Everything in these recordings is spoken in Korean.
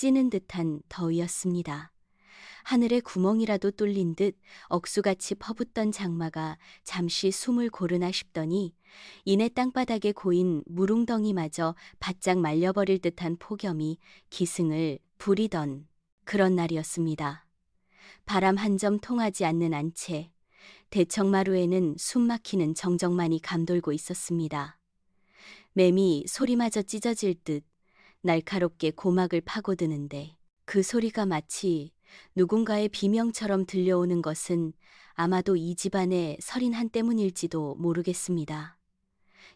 찌는 듯한 더위였습니다. 하늘에 구멍이라도 뚫린 듯 억수같이 퍼붓던 장마가 잠시 숨을 고르나 싶더니 이내 땅바닥에 고인 무릉덩이마저 바짝 말려버릴 듯한 폭염이 기승을 부리던 그런 날이었습니다. 바람 한 점 통하지 않는 안채, 대청마루에는 숨막히는 정적만이 감돌고 있었습니다. 매미 소리마저 찢어질 듯 날카롭게 고막을 파고드는데 그 소리가 마치 누군가의 비명처럼 들려오는 것은 아마도 이 집안의 설인한 때문일지도 모르겠습니다.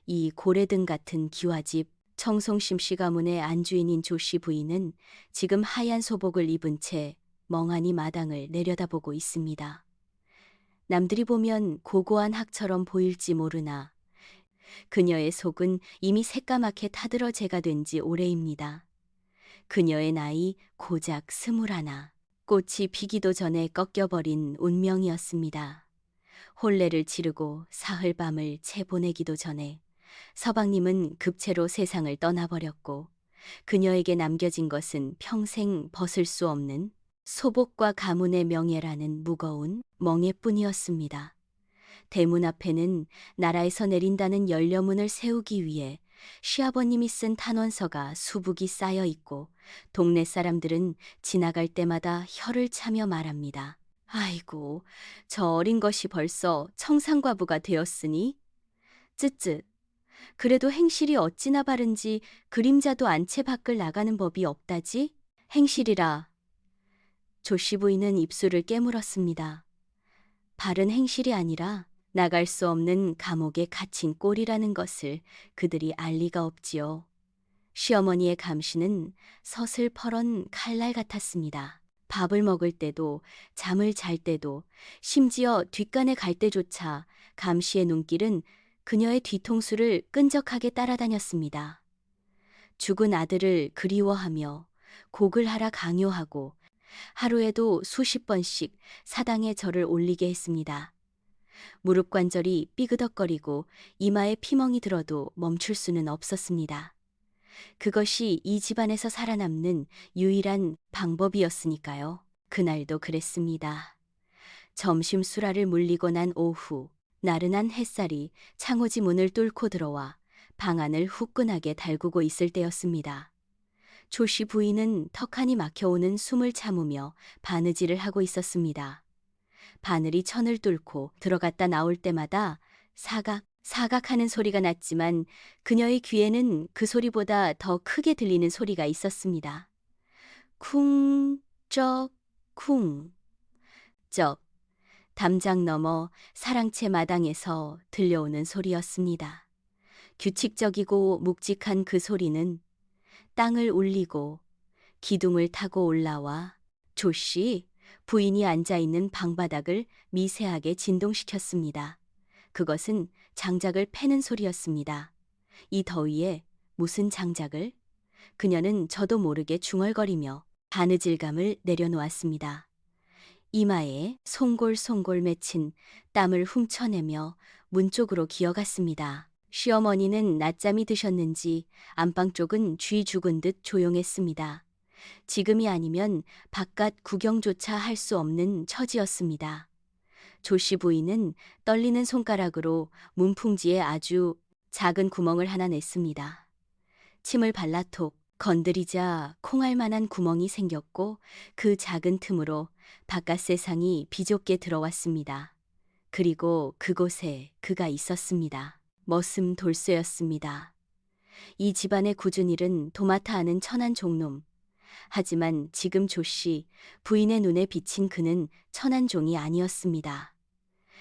이 고래등 같은 기와집 청송심씨 가문의 안주인인 조씨 부인은 지금 하얀 소복을 입은 채 멍하니 마당을 내려다보고 있습니다. 남들이 보면 고고한 학처럼 보일지 모르나 그녀의 속은 이미 새까맣게 타들어제가 된 지 오래입니다. 그녀의 나이 고작 21. 꽃이 피기도 전에 꺾여버린 운명이었습니다. 혼례를 치르고 사흘 밤을 채 보내기도 전에 서방님은 급체로 세상을 떠나버렸고 그녀에게 남겨진 것은 평생 벗을 수 없는 소복과 가문의 명예라는 무거운 멍에뿐이었습니다. 대문 앞에는 나라에서 내린다는 연료문을 세우기 위해 시아버님이 쓴 탄원서가 수북이 쌓여 있고 동네 사람들은 지나갈 때마다 혀를 차며 말합니다. 아이고, 저 어린 것이 벌써 청상과부가 되었으니? 쯧쯧. 그래도 행실이 어찌나 바른지 그림자도 안채 밖을 나가는 법이 없다지? 행실이라. 조씨 부인은 입술을 깨물었습니다. 바른 행실이 아니라 나갈 수 없는 감옥에 갇힌 꼴이라는 것을 그들이 알 리가 없지요. 시어머니의 감시는 서슬퍼런 칼날 같았습니다. 밥을 먹을 때도 잠을 잘 때도 심지어 뒷간에 갈 때조차 감시의 눈길은 그녀의 뒤통수를 끈적하게 따라다녔습니다. 죽은 아들을 그리워하며 곡을 하라 강요하고 하루에도 수십 번씩 사당에 절을 올리게 했습니다. 무릎 관절이 삐그덕거리고 이마에 피멍이 들어도 멈출 수는 없었습니다. 그것이 이 집안에서 살아남는 유일한 방법이었으니까요. 그날도 그랬습니다. 점심 수라를 물리고 난 오후, 나른한 햇살이 창호지 문을 뚫고 들어와 방안을 후끈하게 달구고 있을 때였습니다. 조씨 부인은 턱하니 막혀오는 숨을 참으며 바느질을 하고 있었습니다. 바늘이 천을 뚫고 들어갔다 나올 때마다 사각, 사각하는 소리가 났지만 그녀의 귀에는 그 소리보다 더 크게 들리는 소리가 있었습니다. 쿵, 쩍, 쿵, 쩍. 담장 너머 사랑채 마당에서 들려오는 소리였습니다. 규칙적이고 묵직한 그 소리는 땅을 울리고 기둥을 타고 올라와 조씨 부인이 앉아있는 방바닥을 미세하게 진동시켰습니다. 그것은 장작을 패는 소리였습니다. 이 더위에 무슨 장작을? 그녀는 저도 모르게 중얼거리며 바느질감을 내려놓았습니다. 이마에 송골송골 맺힌 땀을 훔쳐내며 문 쪽으로 기어갔습니다. 시어머니는 낮잠이 드셨는지 안방 쪽은 쥐 죽은 듯 조용했습니다. 지금이 아니면 바깥 구경조차 할 수 없는 처지였습니다. 조씨 부인은 떨리는 손가락으로 문풍지에 아주 작은 구멍을 하나 냈습니다. 침을 발라톡 건드리자 콩알만한 구멍이 생겼고 그 작은 틈으로 바깥 세상이 비좁게 들어왔습니다. 그리고 그곳에 그가 있었습니다. 머슴 돌쇠였습니다. 이 집안의 굳은 일은 도맡아 하는 천한 종놈. 하지만 지금 조씨 부인의 눈에 비친 그는 천한 종이 아니었습니다.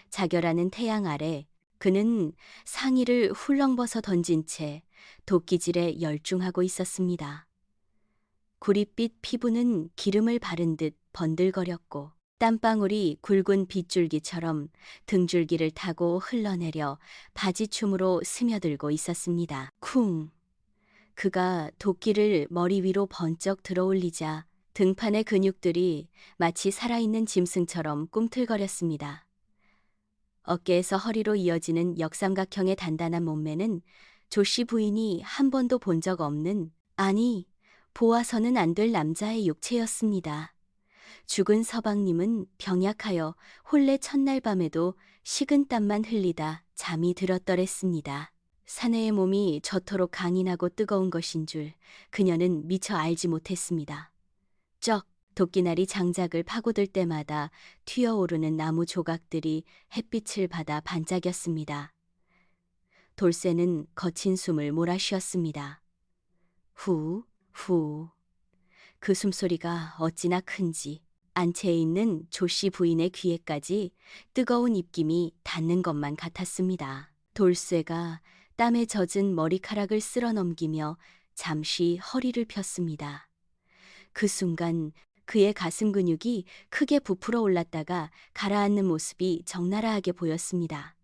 자결하는 태양 아래 그는 상의를 훌렁벗어 던진 채 도끼질에 열중하고 있었습니다. 구릿빛 피부는 기름을 바른 듯 번들거렸고 땀방울이 굵은 빗줄기처럼 등줄기를 타고 흘러내려 바지춤으로 스며들고 있었습니다. 쿵! 그가 도끼를 머리 위로 번쩍 들어올리자 등판의 근육들이 마치 살아있는 짐승처럼 꿈틀거렸습니다. 어깨에서 허리로 이어지는 역삼각형의 단단한 몸매는 조씨 부인이 한 번도 본 적 없는, 아니, 보아서는 안 될 남자의 육체였습니다. 죽은 서방님은 병약하여 혼례 첫날 밤에도 식은땀만 흘리다 잠이 들었더랬습니다. 사내의 몸이 저토록 강인하고 뜨거운 것인 줄 그녀는 미처 알지 못했습니다. 쩍 도끼날이 장작을 파고들 때마다 튀어오르는 나무 조각들이 햇빛을 받아 반짝였습니다. 돌쇠는 거친 숨을 몰아쉬었습니다. 후, 후. 그 숨소리가 어찌나 큰지 안채에 있는 조씨 부인의 귀에까지 뜨거운 입김이 닿는 것만 같았습니다. 돌쇠가 땀에 젖은 머리카락을 쓸어 넘기며 잠시 허리를 폈습니다. 그 순간 그의 가슴 근육이 크게 부풀어 올랐다가 가라앉는 모습이 적나라하게 보였습니다.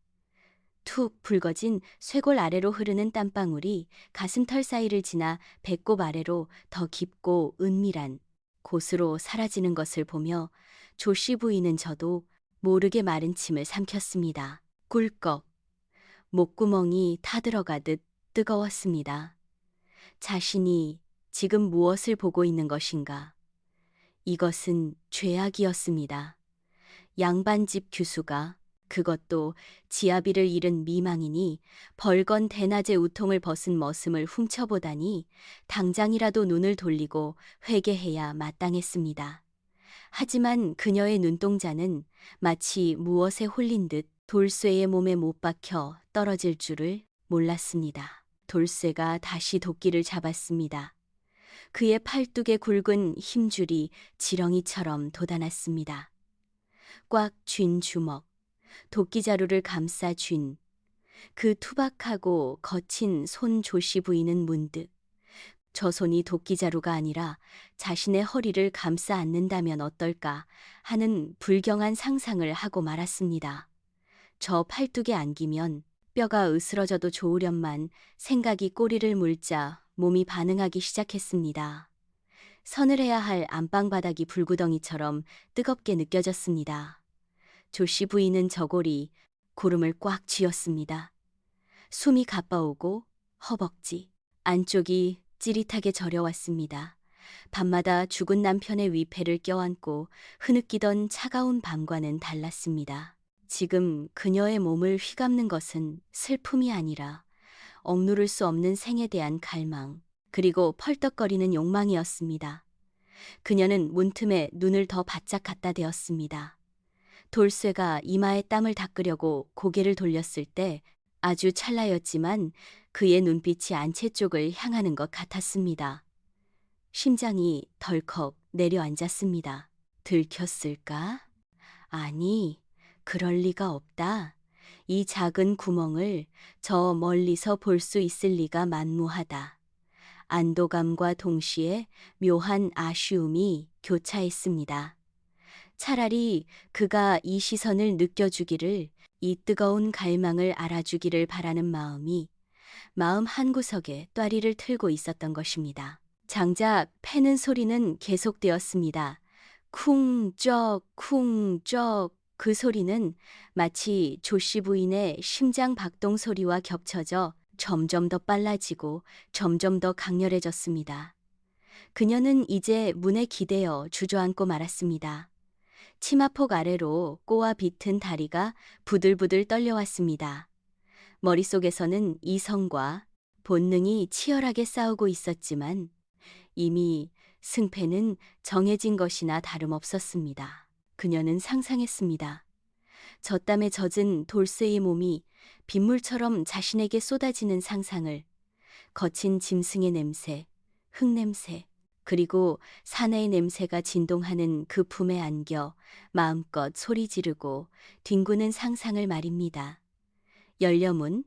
툭 붉어진 쇄골 아래로 흐르는 땀방울이 가슴털 사이를 지나 배꼽 아래로 더 깊고 은밀한 곳으로 사라지는 것을 보며 조씨 부인은 저도 모르게 마른 침을 삼켰습니다. 꿀꺽 목구멍이 타들어가듯 뜨거웠습니다. 자신이 지금 무엇을 보고 있는 것인가? 이것은 죄악이었습니다. 양반집 규수가 그것도 지아비를 잃은 미망인이 벌건 대낮에 우통을 벗은 머슴을 훔쳐보다니 당장이라도 눈을 돌리고 회개해야 마땅했습니다. 하지만 그녀의 눈동자는 마치 무엇에 홀린 듯 돌쇠의 몸에 못 박혀 떨어질 줄을 몰랐습니다. 돌쇠가 다시 도끼를 잡았습니다. 그의 팔뚝에 굵은 힘줄이 지렁이처럼 돋아났습니다. 꽉 쥔 주먹, 도끼자루를 감싸 쥔 그 투박하고 거친 손 조씨 부인은 문득 저 손이 도끼자루가 아니라 자신의 허리를 감싸 안는다면 어떨까 하는 불경한 상상을 하고 말았습니다. 저 팔뚝에 안기면 뼈가 으스러져도 좋으련만 생각이 꼬리를 물자 몸이 반응하기 시작했습니다. 서늘해야 할 안방 바닥이 불구덩이처럼 뜨겁게 느껴졌습니다. 조씨 부인은 저고리, 고름을 꽉 쥐었습니다. 숨이 가빠오고 허벅지, 안쪽이 찌릿하게 저려왔습니다. 밤마다 죽은 남편의 위패를 껴안고 흐느끼던 차가운 밤과는 달랐습니다. 지금 그녀의 몸을 휘감는 것은 슬픔이 아니라 억누를 수 없는 생에 대한 갈망, 그리고 펄떡거리는 욕망이었습니다. 그녀는 문틈에 눈을 더 바짝 갖다 대었습니다. 돌쇠가 이마에 땀을 닦으려고 고개를 돌렸을 때 아주 찰나였지만 그의 눈빛이 안채 쪽을 향하는 것 같았습니다. 심장이 덜컥 내려앉았습니다. 들켰을까? 아니, 그럴 리가 없다. 이 작은 구멍을 저 멀리서 볼 수 있을 리가 만무하다. 안도감과 동시에 묘한 아쉬움이 교차했습니다. 차라리 그가 이 시선을 느껴주기를, 이 뜨거운 갈망을 알아주기를 바라는 마음이 마음 한구석에 또리를 틀고 있었던 것입니다. 장작 패는 소리는 계속되었습니다. 쿵쩍 쿵쩍. 그 소리는 마치 조씨 부인의 심장 박동 소리와 겹쳐져 점점 더 빨라지고 점점 더 강렬해졌습니다. 그녀는 이제 문에 기대어 주저앉고 말았습니다. 치마폭 아래로 꼬아 비튼 다리가 부들부들 떨려왔습니다. 머릿속에서는 이성과 본능이 치열하게 싸우고 있었지만 이미 승패는 정해진 것이나 다름없었습니다. 그녀는 상상했습니다. 젖땀에 젖은 돌쇠의 몸이 빗물처럼 자신에게 쏟아지는 상상을, 거친 짐승의 냄새, 흙냄새, 그리고 사내의 냄새가 진동하는 그 품에 안겨 마음껏 소리 지르고 뒹구는 상상을 말입니다. 열려문,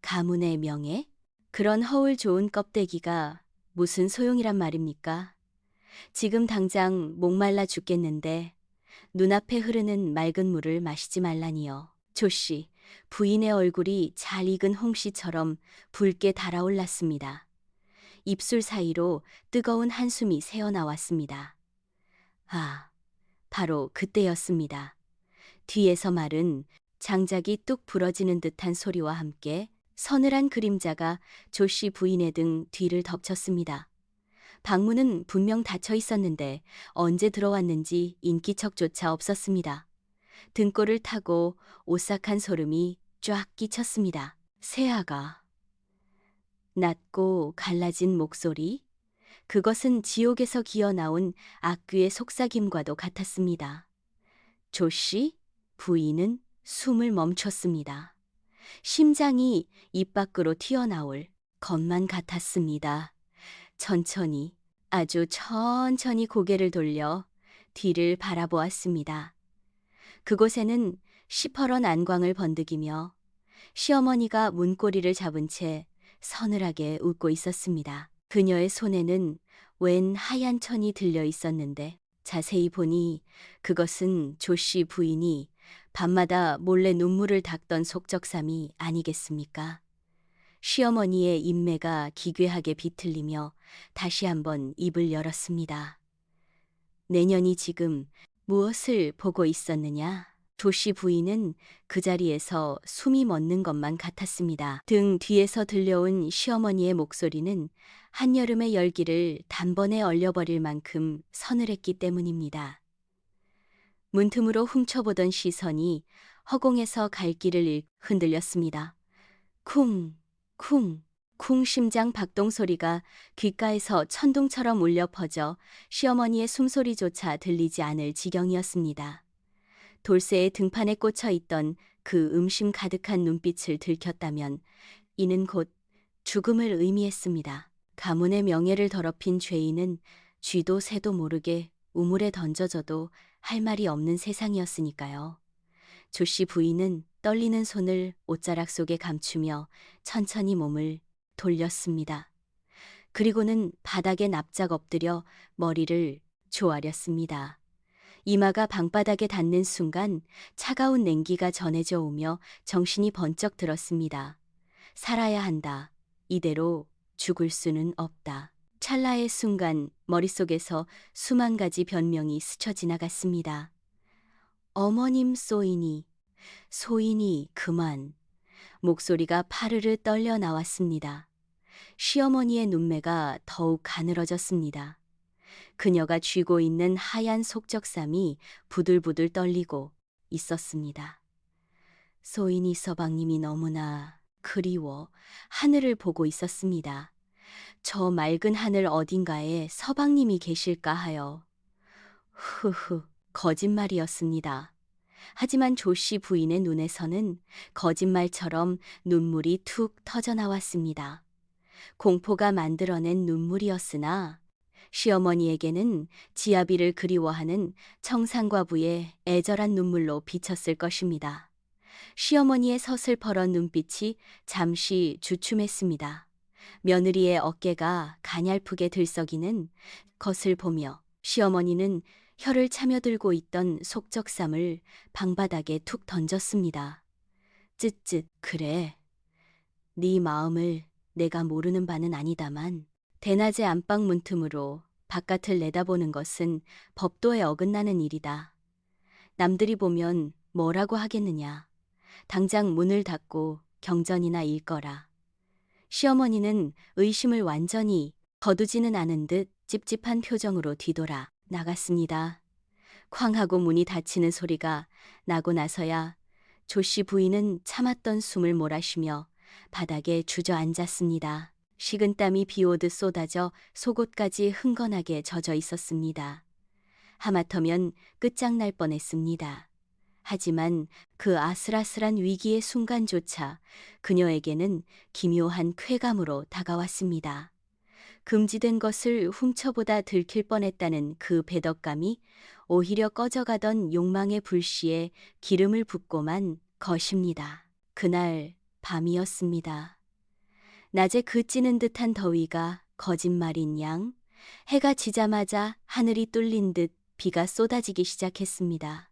가문의 명예, 그런 허울 좋은 껍데기가 무슨 소용이란 말입니까? 지금 당장 목말라 죽겠는데 눈앞에 흐르는 맑은 물을 마시지 말라니요. 조씨, 부인의 얼굴이 잘 익은 홍시처럼 붉게 달아올랐습니다. 입술 사이로 뜨거운 한숨이 새어나왔습니다. 아, 바로 그때였습니다. 뒤에서 말은 장작이 뚝 부러지는 듯한 소리와 함께 서늘한 그림자가 조씨 부인의 등 뒤를 덮쳤습니다. 방문은 분명 닫혀 있었는데 언제 들어왔는지 인기척조차 없었습니다. 등골을 타고 오싹한 소름이 쫙 끼쳤습니다. 새아가 낮고 갈라진 목소리, 그것은 지옥에서 기어나온 악귀의 속삭임과도 같았습니다. 조씨, 부인은 숨을 멈췄습니다. 심장이 입 밖으로 튀어나올 것만 같았습니다. 천천히, 아주 천천히 고개를 돌려 뒤를 바라보았습니다. 그곳에는 시퍼런 안광을 번득이며 시어머니가 문고리를 잡은 채 서늘하게 웃고 있었습니다. 그녀의 손에는 웬 하얀 천이 들려 있었는데 자세히 보니 그것은 조씨 부인이 밤마다 몰래 눈물을 닦던 속적삼이 아니겠습니까? 시어머니의 인매가 기괴하게 비틀리며 다시 한번 입을 열었습니다. 내년이 지금 무엇을 보고 있었느냐? 조씨 부인은 그 자리에서 숨이 멎는 것만 같았습니다. 등 뒤에서 들려온 시어머니의 목소리는 한여름의 열기를 단번에 얼려버릴 만큼 서늘했기 때문입니다. 문틈으로 훔쳐보던 시선이 허공에서 갈 길을 흔들렸습니다. 쿵, 쿵, 쿵 심장 박동 소리가 귓가에서 천둥처럼 울려 퍼져 시어머니의 숨소리조차 들리지 않을 지경이었습니다. 돌쇠의 등판에 꽂혀 있던 그 음심 가득한 눈빛을 들켰다면 이는 곧 죽음을 의미했습니다. 가문의 명예를 더럽힌 죄인은 쥐도 새도 모르게 우물에 던져져도 할 말이 없는 세상이었으니까요. 조씨 부인은 떨리는 손을 옷자락 속에 감추며 천천히 몸을 돌렸습니다. 그리고는 바닥에 납작 엎드려 머리를 조아렸습니다. 이마가 방바닥에 닿는 순간 차가운 냉기가 전해져 오며 정신이 번쩍 들었습니다. 살아야 한다. 이대로 죽을 수는 없다. 찰나의 순간 머릿속에서 수만 가지 변명이 스쳐 지나갔습니다. 어머님 소인이 그만. 목소리가 파르르 떨려 나왔습니다. 시어머니의 눈매가 더욱 가늘어졌습니다. 그녀가 쥐고 있는 하얀 속적삼이 부들부들 떨리고 있었습니다. 소인이 서방님이 너무나 그리워 하늘을 보고 있었습니다. 저 맑은 하늘 어딘가에 서방님이 계실까 하여. 흐흐, 거짓말이었습니다. 하지만 조씨 부인의 눈에서는 거짓말처럼 눈물이 툭 터져 나왔습니다. 공포가 만들어낸 눈물이었으나 시어머니에게는 지아비를 그리워하는 청산과부의 애절한 눈물로 비쳤을 것입니다. 시어머니의 서슬퍼런 눈빛이 잠시 주춤했습니다. 며느리의 어깨가 가냘프게 들썩이는 것을 보며 시어머니는 혀를 차며들고 있던 속적삼을 방바닥에 툭 던졌습니다. 쯧쯧, 그래. 네 마음을 내가 모르는 바는 아니다만 대낮의 안방 문틈으로 바깥을 내다보는 것은 법도에 어긋나는 일이다. 남들이 보면 뭐라고 하겠느냐. 당장 문을 닫고 경전이나 읽거라. 시어머니는 의심을 완전히 거두지는 않은 듯 찝찝한 표정으로 뒤돌아 나갔습니다. 쾅 하고 문이 닫히는 소리가 나고 나서야 조씨 부인은 참았던 숨을 몰아쉬며 바닥에 주저앉았습니다. 식은땀이 비오듯 쏟아져 속옷까지 흥건하게 젖어 있었습니다. 하마터면 끝장날 뻔했습니다. 하지만 그 아슬아슬한 위기의 순간조차 그녀에게는 기묘한 쾌감으로 다가왔습니다. 금지된 것을 훔쳐보다 들킬 뻔했다는 그 배덕감이 오히려 꺼져가던 욕망의 불씨에 기름을 붓고만 것입니다. 그날 밤이었습니다. 낮에 그 찌는 듯한 더위가 거짓말인 양, 해가 지자마자 하늘이 뚫린 듯 비가 쏟아지기 시작했습니다.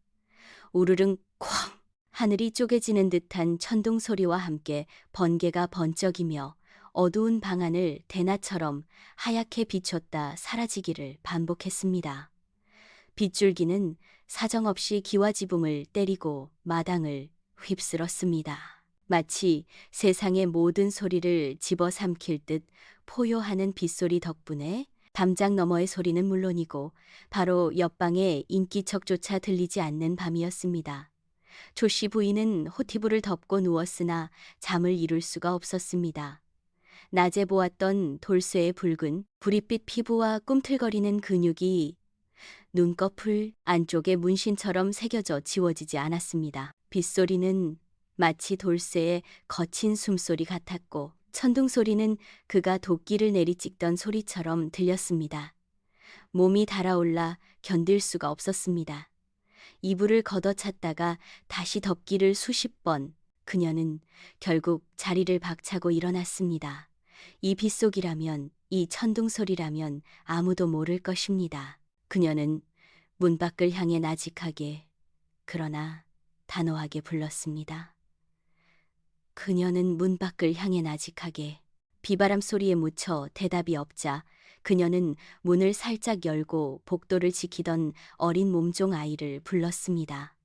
우르릉 쾅! 하늘이 쪼개지는 듯한 천둥 소리와 함께 번개가 번쩍이며 어두운 방 안을 대낮처럼 하얗게 비췄다 사라지기를 반복했습니다. 빗줄기는 사정없이 기와지붕을 때리고 마당을 휩쓸었습니다. 마치 세상의 모든 소리를 집어삼킬 듯 포효하는 빗소리 덕분에 담장 너머의 소리는 물론이고 바로 옆방의 인기척조차 들리지 않는 밤이었습니다. 조씨 부인은 호티브를 덮고 누웠으나 잠을 이룰 수가 없었습니다. 낮에 보았던 돌쇠의 붉은 부릿빛 피부와 꿈틀거리는 근육이 눈꺼풀 안쪽에 문신처럼 새겨져 지워지지 않았습니다. 빗소리는 마치 돌쇠의 거친 숨소리 같았고 천둥소리는 그가 도끼를 내리찍던 소리처럼 들렸습니다. 몸이 달아올라 견딜 수가 없었습니다. 이불을 걷어찼다가 다시 덮기를 수십 번. 그녀는 결국 자리를 박차고 일어났습니다. 이 빗속이라면, 이 천둥소리라면 아무도 모를 것입니다. 그녀는 문 밖을 향해 나직하게, 그러나 단호하게 불렀습니다. 그녀는 문 밖을 향해 나직하게. 비바람 소리에 묻혀 대답이 없자 그녀는 문을 살짝 열고 복도를 지키던 어린 몸종 아이를 불렀습니다.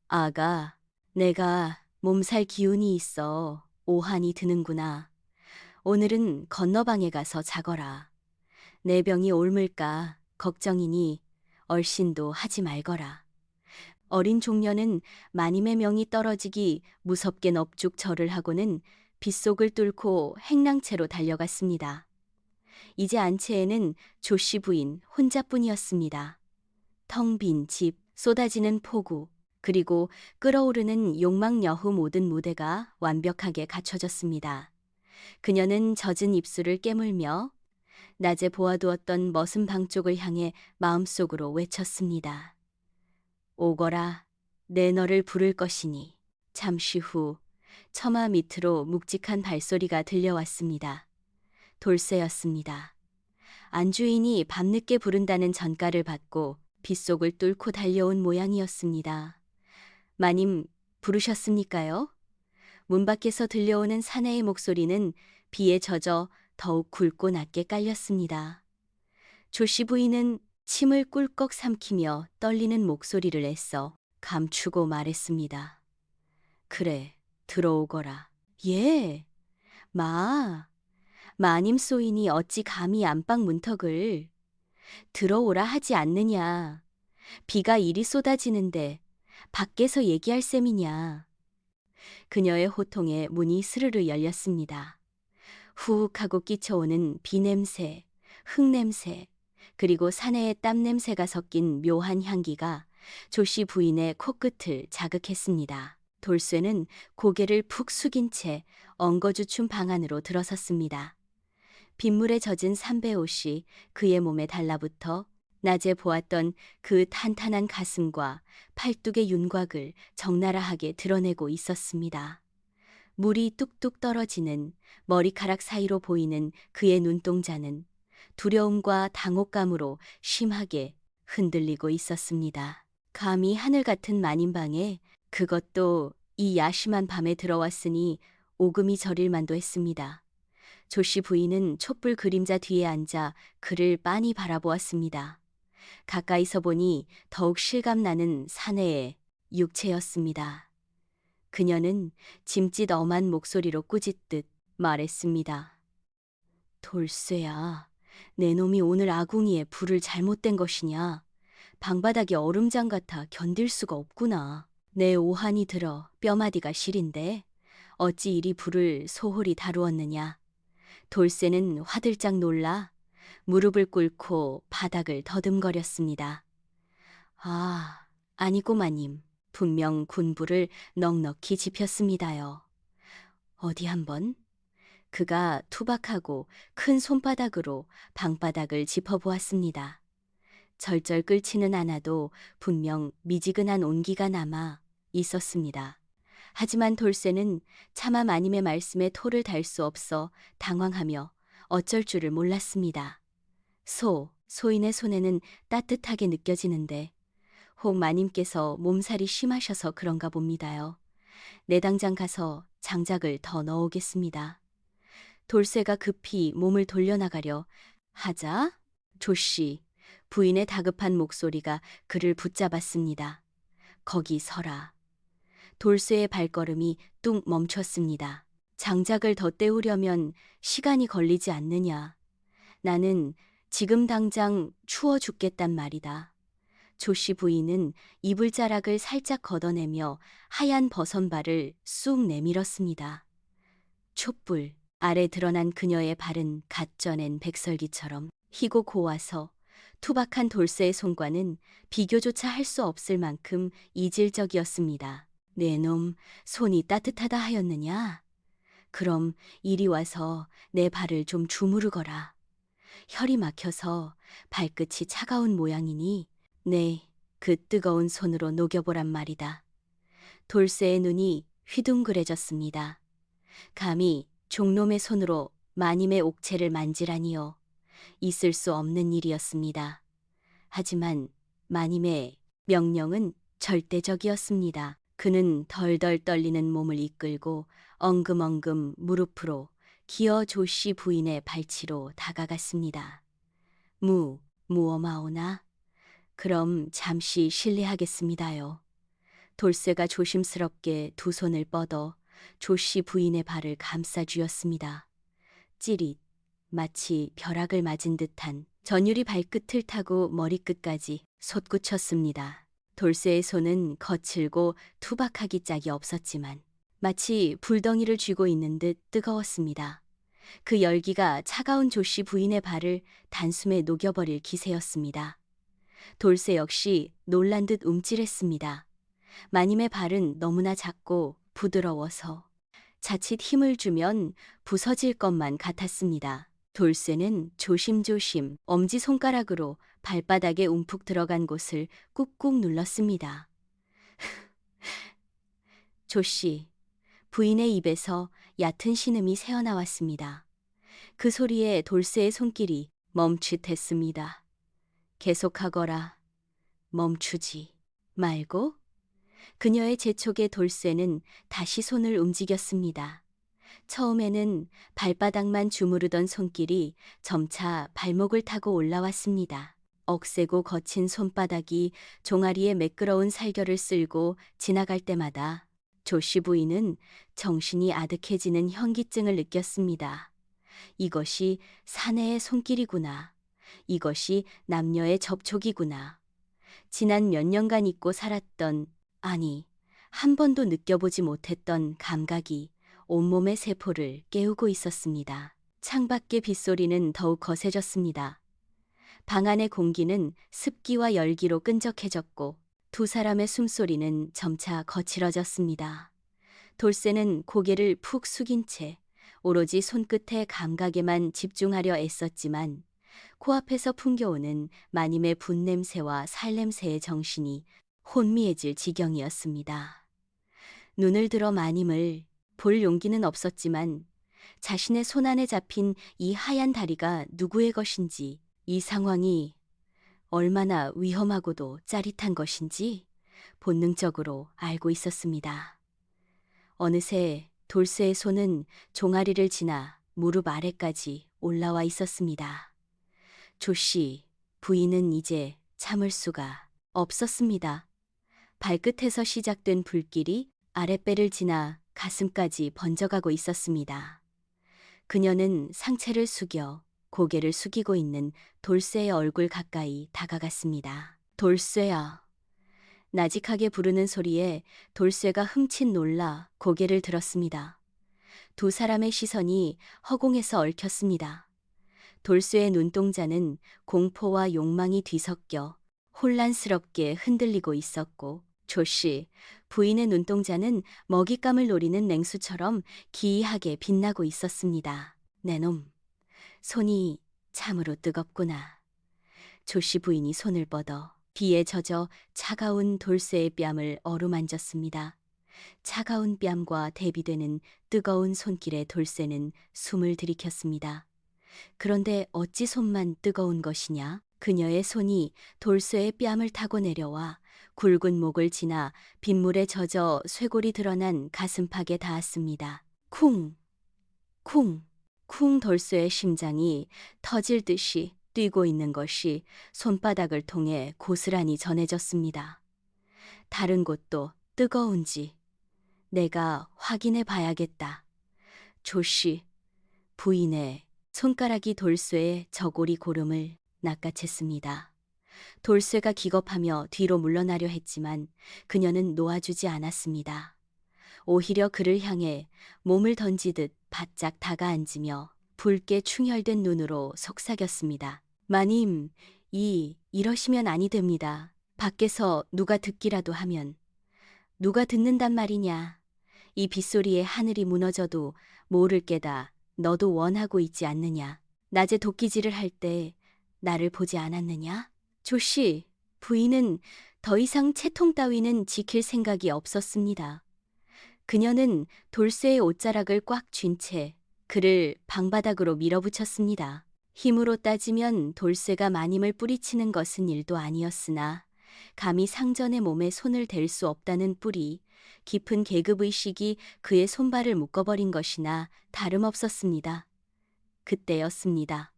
아가, 내가 몸살 기운이 있어 오한이 드는구나. 오늘은 건너방에 가서 자거라. 내 병이 옮을까 걱정이니 얼씬도 하지 말거라. 어린 종려는 마님의 명이 떨어지기 무섭게 넙죽 절을 하고는 빗속을 뚫고 행랑채로 달려갔습니다. 이제 안채에는 조씨 부인 혼자뿐이었습니다. 텅 빈 집, 쏟아지는 폭우, 그리고 끓어오르는 욕망 여후 모든 무대가 완벽하게 갖춰졌습니다. 그녀는 젖은 입술을 깨물며 낮에 보아두었던 머슴 방 쪽을 향해 마음속으로 외쳤습니다. 오거라, 내 너를 부를 것이니. 잠시 후 처마 밑으로 묵직한 발소리가 들려왔습니다. 돌쇠였습니다. 안주인이 밤늦게 부른다는 전가를 받고 빗속을 뚫고 달려온 모양이었습니다. 마님, 부르셨습니까요? 문 밖에서 들려오는 사내의 목소리는 비에 젖어 더욱 굵고 낮게 깔렸습니다. 조씨 부인은 침을 꿀꺽 삼키며 떨리는 목소리를 애써 감추고 말했습니다. 그래, 들어오거라. 예, 마님 쏘이니 어찌 감히 안방 문턱을 들어오라 하지 않느냐. 비가 이리 쏟아지는데 밖에서 얘기할 셈이냐. 그녀의 호통에 문이 스르르 열렸습니다. 후욱 하고 끼쳐오는 비냄새, 흙냄새, 그리고 사내의 땀냄새가 섞인 묘한 향기가 조씨 부인의 코끝을 자극했습니다. 돌쇠는 고개를 푹 숙인 채 엉거주춤 방 안으로 들어섰습니다. 빗물에 젖은 삼배옷이 그의 몸에 달라붙어 낮에 보았던 그 탄탄한 가슴과 팔뚝의 윤곽을 적나라하게 드러내고 있었습니다. 물이 뚝뚝 떨어지는 머리카락 사이로 보이는 그의 눈동자는 두려움과 당혹감으로 심하게 흔들리고 있었습니다. 감히 하늘 같은 마님방에 그것도 이 야심한 밤에 들어왔으니 오금이 저릴 만도 했습니다. 조씨 부인은 촛불 그림자 뒤에 앉아 그를 빤히 바라보았습니다. 가까이서 보니 더욱 실감나는 사내의 육체였습니다. 그녀는 짐짓 엄한 목소리로 꾸짖듯 말했습니다. 돌쇠야, 내 놈이 오늘 아궁이에 불을 잘못된 것이냐? 방바닥이 얼음장 같아 견딜 수가 없구나. 내 오한이 들어 뼈마디가 시린데 어찌 이리 불을 소홀히 다루었느냐? 돌쇠는 화들짝 놀라 무릎을 꿇고 바닥을 더듬거렸습니다. 아, 아니고 마님. 분명 군부를 넉넉히 지폈습니다요. 어디 한번? 그가 투박하고 큰 손바닥으로 방바닥을 짚어보았습니다. 절절 끓지는 않아도 분명 미지근한 온기가 남아 있었습니다. 하지만 돌쇠는 차마 마님의 말씀에 토를 달 수 없어 당황하며 어쩔 줄을 몰랐습니다. 소인의 손에는 따뜻하게 느껴지는데 혹 마님께서 몸살이 심하셔서 그런가 봅니다요. 내당장 가서 장작을 더 넣어오겠습니다. 돌쇠가 급히 몸을 돌려나가려 하자 조씨, 부인의 다급한 목소리가 그를 붙잡았습니다. 거기 서라. 돌쇠의 발걸음이 뚝 멈췄습니다. 장작을 더 때우려면 시간이 걸리지 않느냐. 나는 지금 당장 추워 죽겠단 말이다. 조씨 부인은 이불자락을 살짝 걷어내며 하얀 버선발을 쑥 내밀었습니다. 촛불 아래 드러난 그녀의 발은 갓 쪄낸 백설기처럼 희고 고와서 투박한 돌쇠의 손과는 비교조차 할 수 없을 만큼 이질적이었습니다. 내 놈, 손이 따뜻하다 하였느냐? 그럼 이리 와서 내 발을 좀 주무르거라. 혈이 막혀서 발끝이 차가운 모양이니 네, 그 뜨거운 손으로 녹여보란 말이다. 돌쇠의 눈이 휘둥그레졌습니다. 감히 종놈의 손으로 마님의 옥체를 만지라니요. 있을 수 없는 일이었습니다. 하지만 마님의 명령은 절대적이었습니다. 그는 덜덜 떨리는 몸을 이끌고 엉금엉금 무릎으로 기어 조씨 부인의 발치로 다가갔습니다. 무엄하오나? 그럼 잠시 실례하겠습니다요. 돌쇠가 조심스럽게 두 손을 뻗어 조씨 부인의 발을 감싸 쥐었습니다. 찌릿, 마치 벼락을 맞은 듯한 전율이 발끝을 타고 머리끝까지 솟구쳤습니다. 돌쇠의 손은 거칠고 투박하기 짝이 없었지만 마치 불덩이를 쥐고 있는 듯 뜨거웠습니다. 그 열기가 차가운 조씨 부인의 발을 단숨에 녹여버릴 기세였습니다. 돌쇠 역시 놀란 듯 움찔했습니다. 마님의 발은 너무나 작고 부드러워서 자칫 힘을 주면 부서질 것만 같았습니다. 돌쇠는 조심조심 엄지손가락으로 발바닥에 움푹 들어간 곳을 꾹꾹 눌렀습니다. 조씨, 부인의 입에서 얕은 신음이 새어나왔습니다. 그 소리에 돌쇠의 손길이 멈칫했습니다. 계속하거라. 멈추지 말고? 그녀의 재촉에 돌쇠는 다시 손을 움직였습니다. 처음에는 발바닥만 주무르던 손길이 점차 발목을 타고 올라왔습니다. 억세고 거친 손바닥이 종아리에 매끄러운 살결을 쓸고 지나갈 때마다 조씨 부인은 정신이 아득해지는 현기증을 느꼈습니다. 이것이 사내의 손길이구나. 이것이 남녀의 접촉이구나. 지난 몇 년간 잊고 살았던, 아니, 한 번도 느껴보지 못했던 감각이 온몸의 세포를 깨우고 있었습니다. 창밖의 빗소리는 더욱 거세졌습니다. 방 안의 공기는 습기와 열기로 끈적해졌고 두 사람의 숨소리는 점차 거칠어졌습니다. 돌쇠는 고개를 푹 숙인 채 오로지 손끝의 감각에만 집중하려 애썼지만 코앞에서 풍겨오는 마님의 분냄새와 살냄새의 정신이 혼미해질 지경이었습니다. 눈을 들어 마님을 볼 용기는 없었지만 자신의 손안에 잡힌 이 하얀 다리가 누구의 것인지, 이 상황이 얼마나 위험하고도 짜릿한 것인지 본능적으로 알고 있었습니다. 어느새 돌쇠의 손은 종아리를 지나 무릎 아래까지 올라와 있었습니다. 조씨, 부인은 이제 참을 수가 없었습니다. 발끝에서 시작된 불길이 아랫배를 지나 가슴까지 번져가고 있었습니다. 그녀는 상체를 숙여 고개를 숙이고 있는 돌쇠의 얼굴 가까이 다가갔습니다. 돌쇠야. 나직하게 부르는 소리에 돌쇠가 흠칫 놀라 고개를 들었습니다. 두 사람의 시선이 허공에서 얽혔습니다. 돌쇠의 눈동자는 공포와 욕망이 뒤섞여 혼란스럽게 흔들리고 있었고 조씨, 부인의 눈동자는 먹잇감을 노리는 냉수처럼 기이하게 빛나고 있었습니다. 내 놈, 손이 참으로 뜨겁구나. 조씨 부인이 손을 뻗어 비에 젖어 차가운 돌쇠의 뺨을 어루만졌습니다. 차가운 뺨과 대비되는 뜨거운 손길에 돌쇠는 숨을 들이켰습니다. 그런데 어찌 손만 뜨거운 것이냐? 그녀의 손이 돌쇠의 뺨을 타고 내려와 굵은 목을 지나 빗물에 젖어 쇄골이 드러난 가슴팍에 닿았습니다. 쿵! 쿵! 쿵 돌쇠의 심장이 터질 듯이 뛰고 있는 것이 손바닥을 통해 고스란히 전해졌습니다. 다른 곳도 뜨거운지 내가 확인해 봐야겠다. 조씨, 부인의 손가락이 돌쇠의 저고리 고름을 낚아챘습니다. 돌쇠가 기겁하며 뒤로 물러나려 했지만 그녀는 놓아주지 않았습니다. 오히려 그를 향해 몸을 던지듯 바짝 다가앉으며 붉게 충혈된 눈으로 속삭였습니다. 마님, 이러시면 아니 됩니다. 밖에서 누가 듣기라도 하면. 누가 듣는단 말이냐. 이 빗소리에 하늘이 무너져도 모를 게다 너도 원하고 있지 않느냐. 낮에 도끼질을 할 때 나를 보지 않았느냐? 조씨, 부인은 더 이상 채통 따위는 지킬 생각이 없었습니다. 그녀는 돌쇠의 옷자락을 꽉 쥔 채 그를 방바닥으로 밀어붙였습니다. 힘으로 따지면 돌쇠가 마님을 뿌리치는 것은 일도 아니었으나 감히 상전의 몸에 손을 댈 수 없다는 뿌리, 깊은 계급의식이 그의 손발을 묶어버린 것이나 다름없었습니다. 그때였습니다.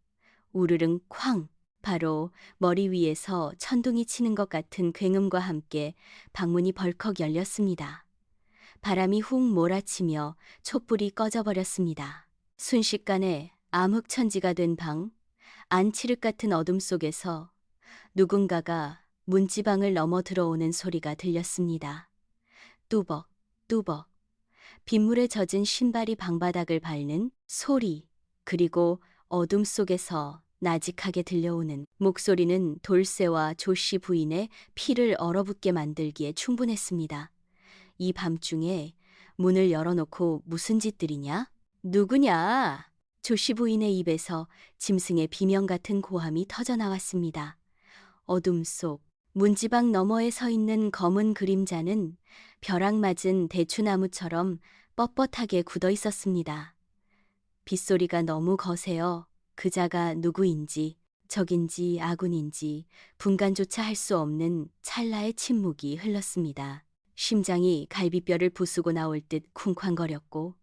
우르릉 쾅! 바로 머리 위에서 천둥이 치는 것 같은 굉음과 함께 방문이 벌컥 열렸습니다. 바람이 훅 몰아치며 촛불이 꺼져버렸습니다. 순식간에 암흑천지가 된 방, 안칠흑 같은 어둠 속에서 누군가가 문지방을 넘어 들어오는 소리가 들렸습니다. 뚜벅, 뚜벅. 빗물에 젖은 신발이 방바닥을 밟는 소리, 그리고 어둠 속에서 나직하게 들려오는 목소리는 돌쇠와 조씨 부인의 피를 얼어붙게 만들기에 충분했습니다. 이 밤중에 문을 열어놓고 무슨 짓들이냐? 누구냐? 조씨 부인의 입에서 짐승의 비명 같은 고함이 터져나왔습니다. 어둠 속 문지방 너머에 서 있는 검은 그림자는 벼락 맞은 대추나무처럼 뻣뻣하게 굳어 있었습니다. 빗소리가 너무 거세어 그자가 누구인지 적인지 아군인지 분간조차 할 수 없는 찰나의 침묵이 흘렀습니다. 심장이 갈비뼈를 부수고 나올 듯 쿵쾅거렸고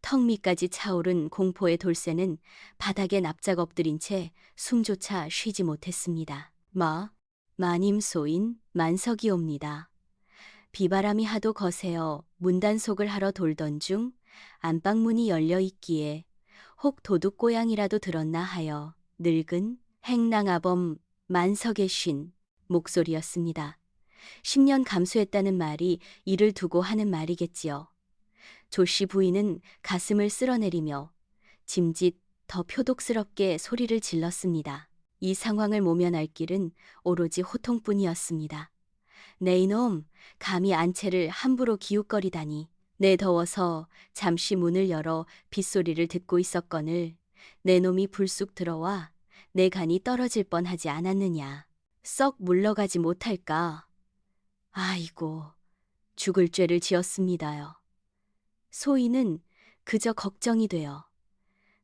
턱 밑까지 차오른 공포의 돌쇠는 바닥에 납작 엎드린 채 숨조차 쉬지 못했습니다. 마님 소인 만석이옵니다. 비바람이 하도 거세어 문단속을 하러 돌던 중 안방문이 열려 있기에 혹 도둑고양이라도 들었나 하여 늙은 행랑아범 만석의 쉰 목소리였습니다. 10년 감수했다는 말이 이를 두고 하는 말이겠지요. 조씨 부인은 가슴을 쓸어내리며 짐짓 더 표독스럽게 소리를 질렀습니다. 이 상황을 모면할 길은 오로지 호통뿐이었습니다. 내 이놈, 감히 안채를 함부로 기웃거리다니. 내 더워서 잠시 문을 열어 빗소리를 듣고 있었거늘 내 놈이 불쑥 들어와 내 간이 떨어질 뻔하지 않았느냐. 썩 물러가지 못할까. 아이고, 죽을 죄를 지었습니다요. 소인은 그저 걱정이 되어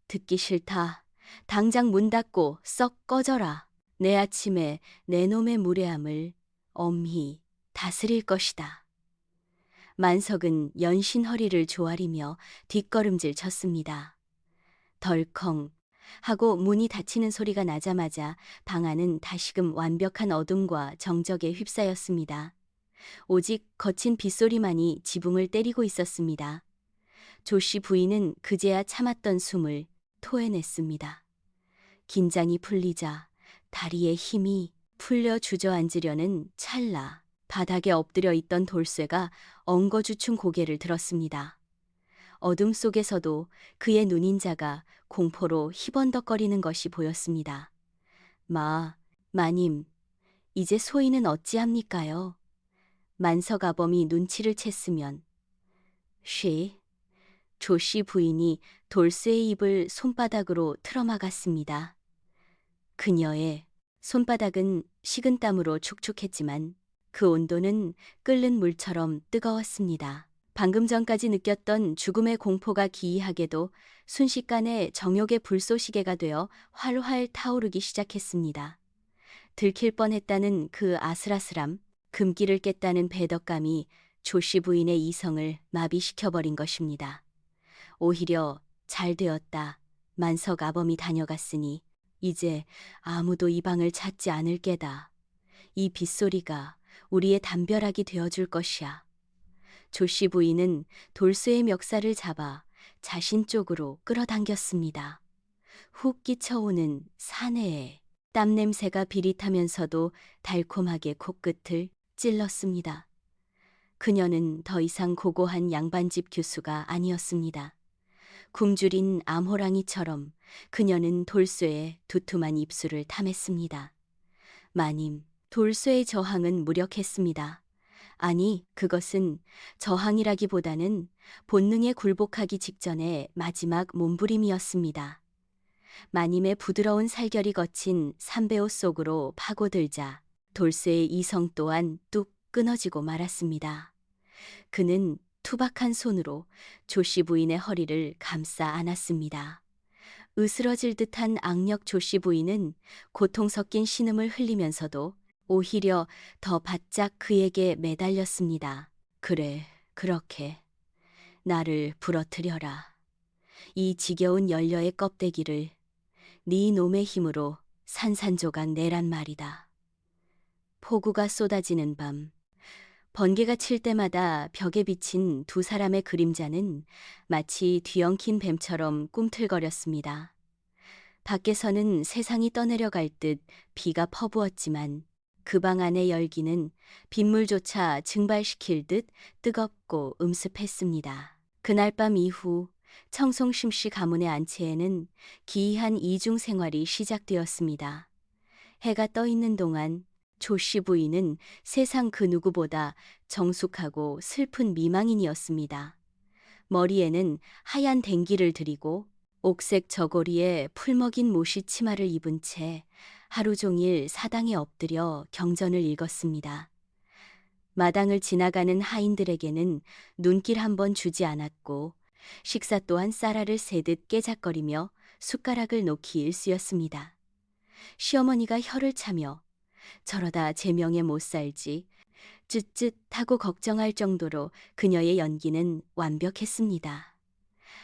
듣기 싫다. 당장 문 닫고 썩 꺼져라. 내 아침에 내 놈의 무례함을 엄히 다스릴 것이다. 만석은 연신 허리를 조아리며 뒷걸음질 쳤습니다. 덜컹 하고 문이 닫히는 소리가 나자마자 방 안은 다시금 완벽한 어둠과 정적에 휩싸였습니다. 오직 거친 빗소리만이 지붕을 때리고 있었습니다. 조씨 부인은 그제야 참았던 숨을 토해냈습니다. 긴장이 풀리자 다리에 힘이 풀려 주저앉으려는 찰나 바닥에 엎드려 있던 돌쇠가 엉거주춤 고개를 들었습니다. 어둠 속에서도 그의 눈인자가 공포로 희번덕거리는 것이 보였습니다. 마님, 이제 소인은 어찌합니까요? 만석아범이 눈치를 챘으면. 조씨 부인이 돌쇠의 입을 손바닥으로 틀어막았습니다. 그녀의 손바닥은 식은땀으로 축축했지만 그 온도는 끓는 물처럼 뜨거웠습니다. 방금 전까지 느꼈던 죽음의 공포가 기이하게도 순식간에 정욕의 불쏘시개가 되어 활활 타오르기 시작했습니다. 들킬 뻔했다는 그 아슬아슬함, 금기를 깼다는 배덕감이 조씨 부인의 이성을 마비시켜버린 것입니다. 오히려 잘 되었다. 만석 아범이 다녀갔으니 이제 아무도 이 방을 찾지 않을 게다. 이 빗소리가 우리의 담벼락이 되어줄 것이야. 조씨 부인은 돌쇠의 멱살을 잡아 자신 쪽으로 끌어당겼습니다. 훅 끼쳐오는 사내의 땀 냄새가 비릿하면서도 달콤하게 코끝을 찔렀습니다. 그녀는 더 이상 고고한 양반집 교수가 아니었습니다. 굶주린 암호랑이처럼 그녀는 돌쇠의 두툼한 입술을 탐했습니다. 마님, 돌쇠의 저항은 무력했습니다. 아니, 그것은 저항이라기보다는 본능에 굴복하기 직전의 마지막 몸부림이었습니다. 마님의 부드러운 살결이 거친 삼배옷 속으로 파고들자 돌쇠의 이성 또한 뚝 끊어지고 말았습니다. 그는 투박한 손으로 조씨 부인의 허리를 감싸 안았습니다. 으스러질 듯한 악력 조씨 부인은 고통 섞인 신음을 흘리면서도 오히려 더 바짝 그에게 매달렸습니다. 그래, 그렇게 나를 부러뜨려라. 이 지겨운 연려의 껍데기를 네 놈의 힘으로 산산조각 내란 말이다. 폭우가 쏟아지는 밤, 번개가 칠 때마다 벽에 비친 두 사람의 그림자는 마치 뒤엉킨 뱀처럼 꿈틀거렸습니다. 밖에서는 세상이 떠내려갈 듯 비가 퍼부었지만 그 방 안의 열기는 빗물조차 증발시킬 듯 뜨겁고 음습했습니다. 그날 밤 이후 청송심씨 가문의 안채에는 기이한 이중 생활이 시작되었습니다. 해가 떠 있는 동안 조씨 부인은 세상 그 누구보다 정숙하고 슬픈 미망인이었습니다. 머리에는 하얀 댕기를 들이고 옥색 저고리에 풀먹인 모시 치마를 입은 채 하루 종일 사당에 엎드려 경전을 읽었습니다. 마당을 지나가는 하인들에게는 눈길 한 번 주지 않았고 식사 또한 쌀알을 세듯 깨작거리며 숟가락을 놓기 일쑤였습니다. 시어머니가 혀를 차며 저러다 제 명에 못 살지 쯧쯧하고 걱정할 정도로 그녀의 연기는 완벽했습니다.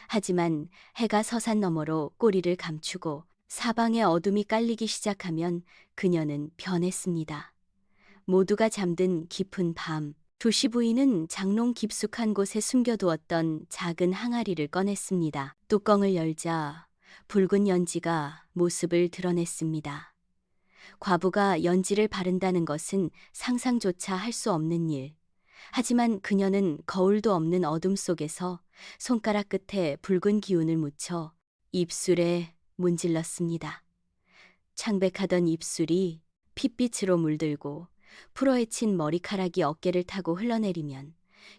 하지만 해가 서산 너머로 꼬리를 감추고 사방에 어둠이 깔리기 시작하면 그녀는 변했습니다. 모두가 잠든 깊은 밤, 조씨 부인은 장롱 깊숙한 곳에 숨겨두었던 작은 항아리를 꺼냈습니다. 뚜껑을 열자 붉은 연지가 모습을 드러냈습니다. 과부가 연지를 바른다는 것은 상상조차 할 수 없는 일. 하지만 그녀는 거울도 없는 어둠 속에서 손가락 끝에 붉은 기운을 묻혀 입술에 문질렀습니다. 창백하던 입술이 핏빛으로 물들고 풀어헤친 머리카락이 어깨를 타고 흘러내리면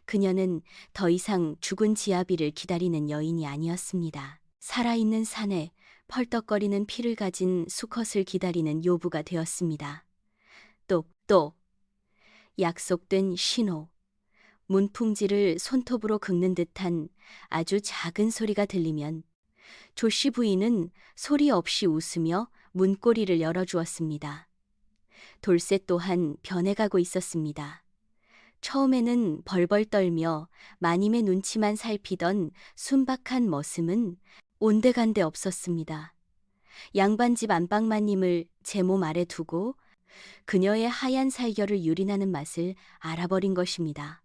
그녀는 더 이상 죽은 지아비를 기다리는 여인이 아니었습니다. 살아있는 산에 펄떡거리는 피를 가진 수컷을 기다리는 요부가 되었습니다. 똑똑. 약속된 신호. 문풍지를 손톱으로 긁는 듯한 아주 작은 소리가 들리면 조씨 부인은 소리 없이 웃으며 문고리를 열어주었습니다. 돌쇠 또한 변해가고 있었습니다. 처음에는 벌벌 떨며 마님의 눈치만 살피던 순박한 머슴은 온데간데 없었습니다. 양반집 안방마님을 제 몸 아래 두고 그녀의 하얀 살결을 유린하는 맛을 알아버린 것입니다.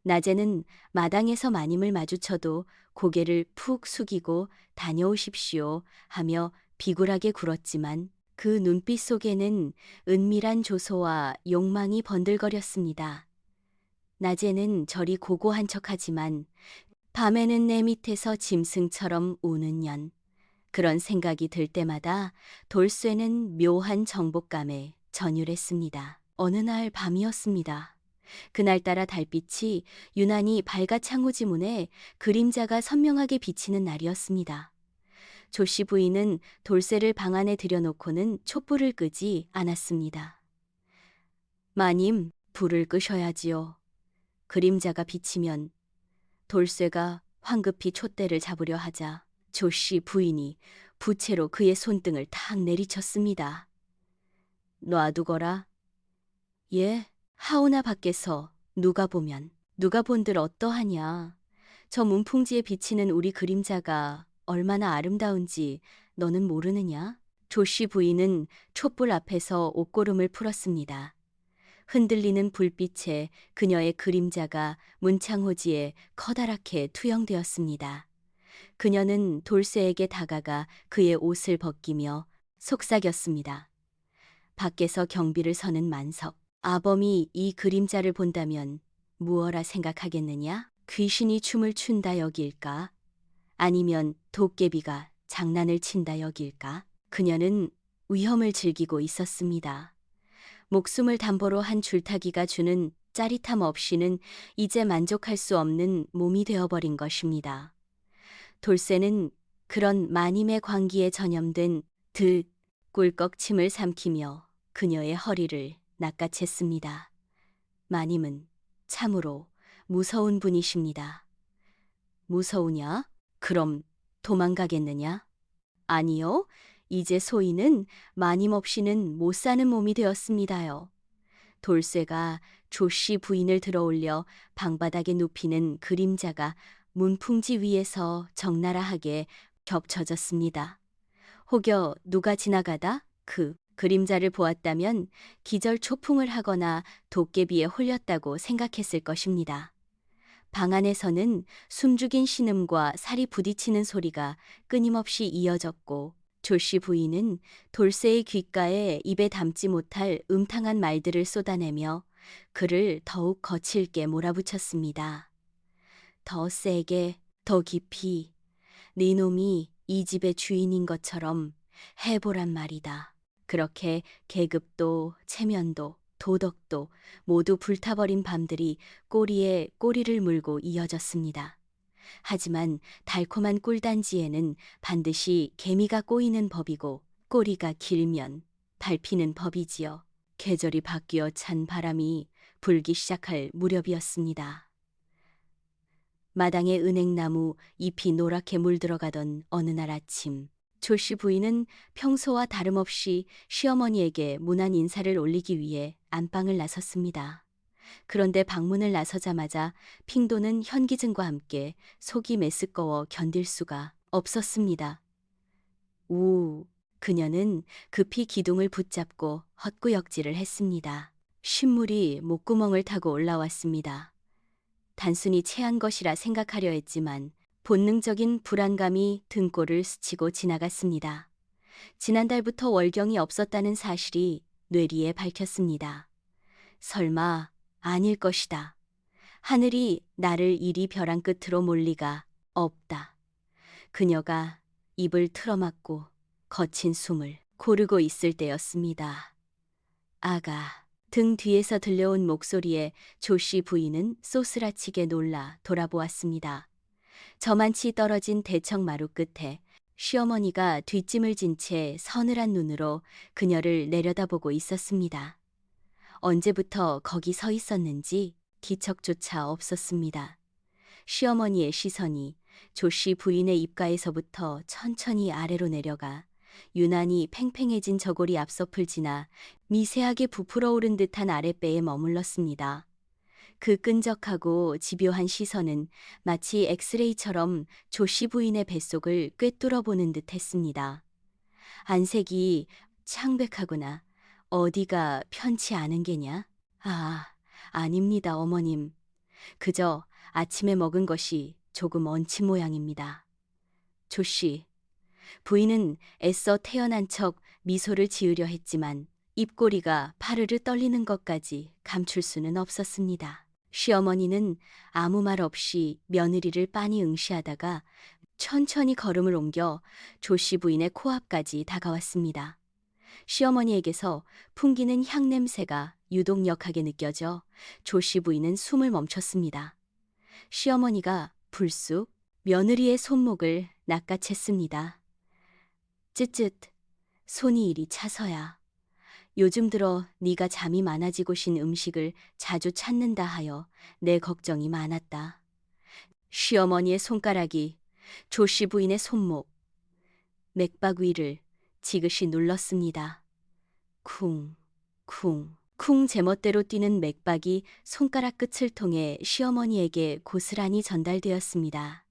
낮에는 마당에서 마님을 마주쳐도 고개를 푹 숙이고 다녀오십시오 하며 비굴하게 굴었지만 그 눈빛 속에는 은밀한 조소와 욕망이 번들거렸습니다. 낮에는 저리 고고한 척하지만 밤에는 내 밑에서 짐승처럼 우는 년. 그런 생각이 들 때마다 돌쇠는 묘한 정복감에 전율했습니다. 어느 날 밤이었습니다. 그날따라 달빛이 유난히 밝아 창호지 문에 그림자가 선명하게 비치는 날이었습니다. 조씨 부인은 돌쇠를 방 안에 들여놓고는 촛불을 끄지 않았습니다. 마님, 불을 끄셔야지요. 그림자가 비치면 돌쇠가 황급히 촛대를 잡으려 하자 조씨 부인이 부채로 그의 손등을 탁 내리쳤습니다. 놔두거라. 예, 하오나 밖에서 누가 보면 누가 본들 어떠하냐. 저 문풍지에 비치는 우리 그림자가 얼마나 아름다운지 너는 모르느냐? 조씨 부인은 촛불 앞에서 옷고름을 풀었습니다. 흔들리는 불빛에 그녀의 그림자가 문창호지에 커다랗게 투영되었습니다. 그녀는 돌쇠에게 다가가 그의 옷을 벗기며 속삭였습니다. 밖에서 경비를 서는 만석. 아범이 이 그림자를 본다면 무어라 생각하겠느냐? 귀신이 춤을 춘다 여길까? 아니면 도깨비가 장난을 친다 여길까? 그녀는 위험을 즐기고 있었습니다. 목숨을 담보로 한 줄타기가 주는 짜릿함 없이는 이제 만족할 수 없는 몸이 되어버린 것입니다. 돌쇠는 그런 마님의 광기에 전염된 듯 꿀꺽 침을 삼키며 그녀의 허리를 낚아챘습니다. 마님은 참으로 무서운 분이십니다. 무서우냐? 그럼 도망가겠느냐? 아니요. 이제 소인은 마님 없이는 못 사는 몸이 되었습니다요. 돌쇠가 조씨 부인을 들어올려 방바닥에 눕히는 그림자가 문풍지 위에서 적나라하게 겹쳐졌습니다. 혹여 누가 지나가다 그 그림자를 보았다면 기절 초풍을 하거나 도깨비에 홀렸다고 생각했을 것입니다. 방 안에서는 숨죽인 신음과 살이 부딪히는 소리가 끊임없이 이어졌고 조씨 부인은 돌쇠의 귓가에 입에 담지 못할 음탕한 말들을 쏟아내며 그를 더욱 거칠게 몰아붙였습니다. 더 세게, 더 깊이, 네 놈이 이 집의 주인인 것처럼 해보란 말이다. 그렇게 계급도 체면도 도덕도 모두 불타버린 밤들이 꼬리에 꼬리를 물고 이어졌습니다. 하지만 달콤한 꿀단지에는 반드시 개미가 꼬이는 법이고 꼬리가 길면 밟히는 법이지요. 계절이 바뀌어 찬 바람이 불기 시작할 무렵이었습니다. 마당의 은행나무 잎이 노랗게 물들어가던 어느 날 아침, 조씨 부인은 평소와 다름없이 시어머니에게 무난 인사를 올리기 위해 안방을 나섰습니다. 그런데 방문을 나서자마자 핑도는 현기증과 함께 속이 메스꺼워 견딜 수가 없었습니다. 우, 그녀는 급히 기둥을 붙잡고 헛구역질을 했습니다. 신물이 목구멍을 타고 올라왔습니다. 단순히 체한 것이라 생각하려 했지만 본능적인 불안감이 등골을 스치고 지나갔습니다. 지난달부터 월경이 없었다는 사실이 뇌리에 밝혔습니다. 설마 아닐 것이다. 하늘이 나를 이리 벼랑 끝으로 몰 리가 없다. 그녀가 입을 틀어막고 거친 숨을 고르고 있을 때였습니다. 아가. 등 뒤에서 들려온 목소리에 조씨 부인은 쏘스라치게 놀라 돌아보았습니다. 저만치 떨어진 대청 마루 끝에 시어머니가 뒷짐을 진 채 서늘한 눈으로 그녀를 내려다보고 있었습니다. 언제부터 거기 서 있었는지 기척조차 없었습니다. 시어머니의 시선이 조씨 부인의 입가에서부터 천천히 아래로 내려가 유난히 팽팽해진 저고리 앞섭을 지나 미세하게 부풀어 오른 듯한 아랫배에 머물렀습니다. 그 끈적하고 집요한 시선은 마치 엑스레이처럼 조씨 부인의 뱃속을 꿰뚫어 보는 듯 했습니다. 안색이 창백하구나. 어디가 편치 않은 게냐? 아, 아닙니다, 어머님. 그저 아침에 먹은 것이 조금 얹힌 모양입니다. 조씨, 부인은 애써 태어난 척 미소를 지으려 했지만 입꼬리가 파르르 떨리는 것까지 감출 수는 없었습니다. 시어머니는 아무 말 없이 며느리를 빤히 응시하다가 천천히 걸음을 옮겨 조씨 부인의 코앞까지 다가왔습니다. 시어머니에게서 풍기는 향냄새가 유독 역하게 느껴져 조씨 부인은 숨을 멈췄습니다. 시어머니가 불쑥 며느리의 손목을 낚아챘습니다. 쯧쯧, 손이 이리 차서야. 요즘 들어 네가 잠이 많아지고 신 음식을 자주 찾는다 하여 내 걱정이 많았다. 시어머니의 손가락이 조씨 부인의 손목, 맥박 위를 지그시 눌렀습니다. 쿵, 쿵, 쿵 제멋대로 뛰는 맥박이 손가락 끝을 통해 시어머니에게 고스란히 전달되었습니다.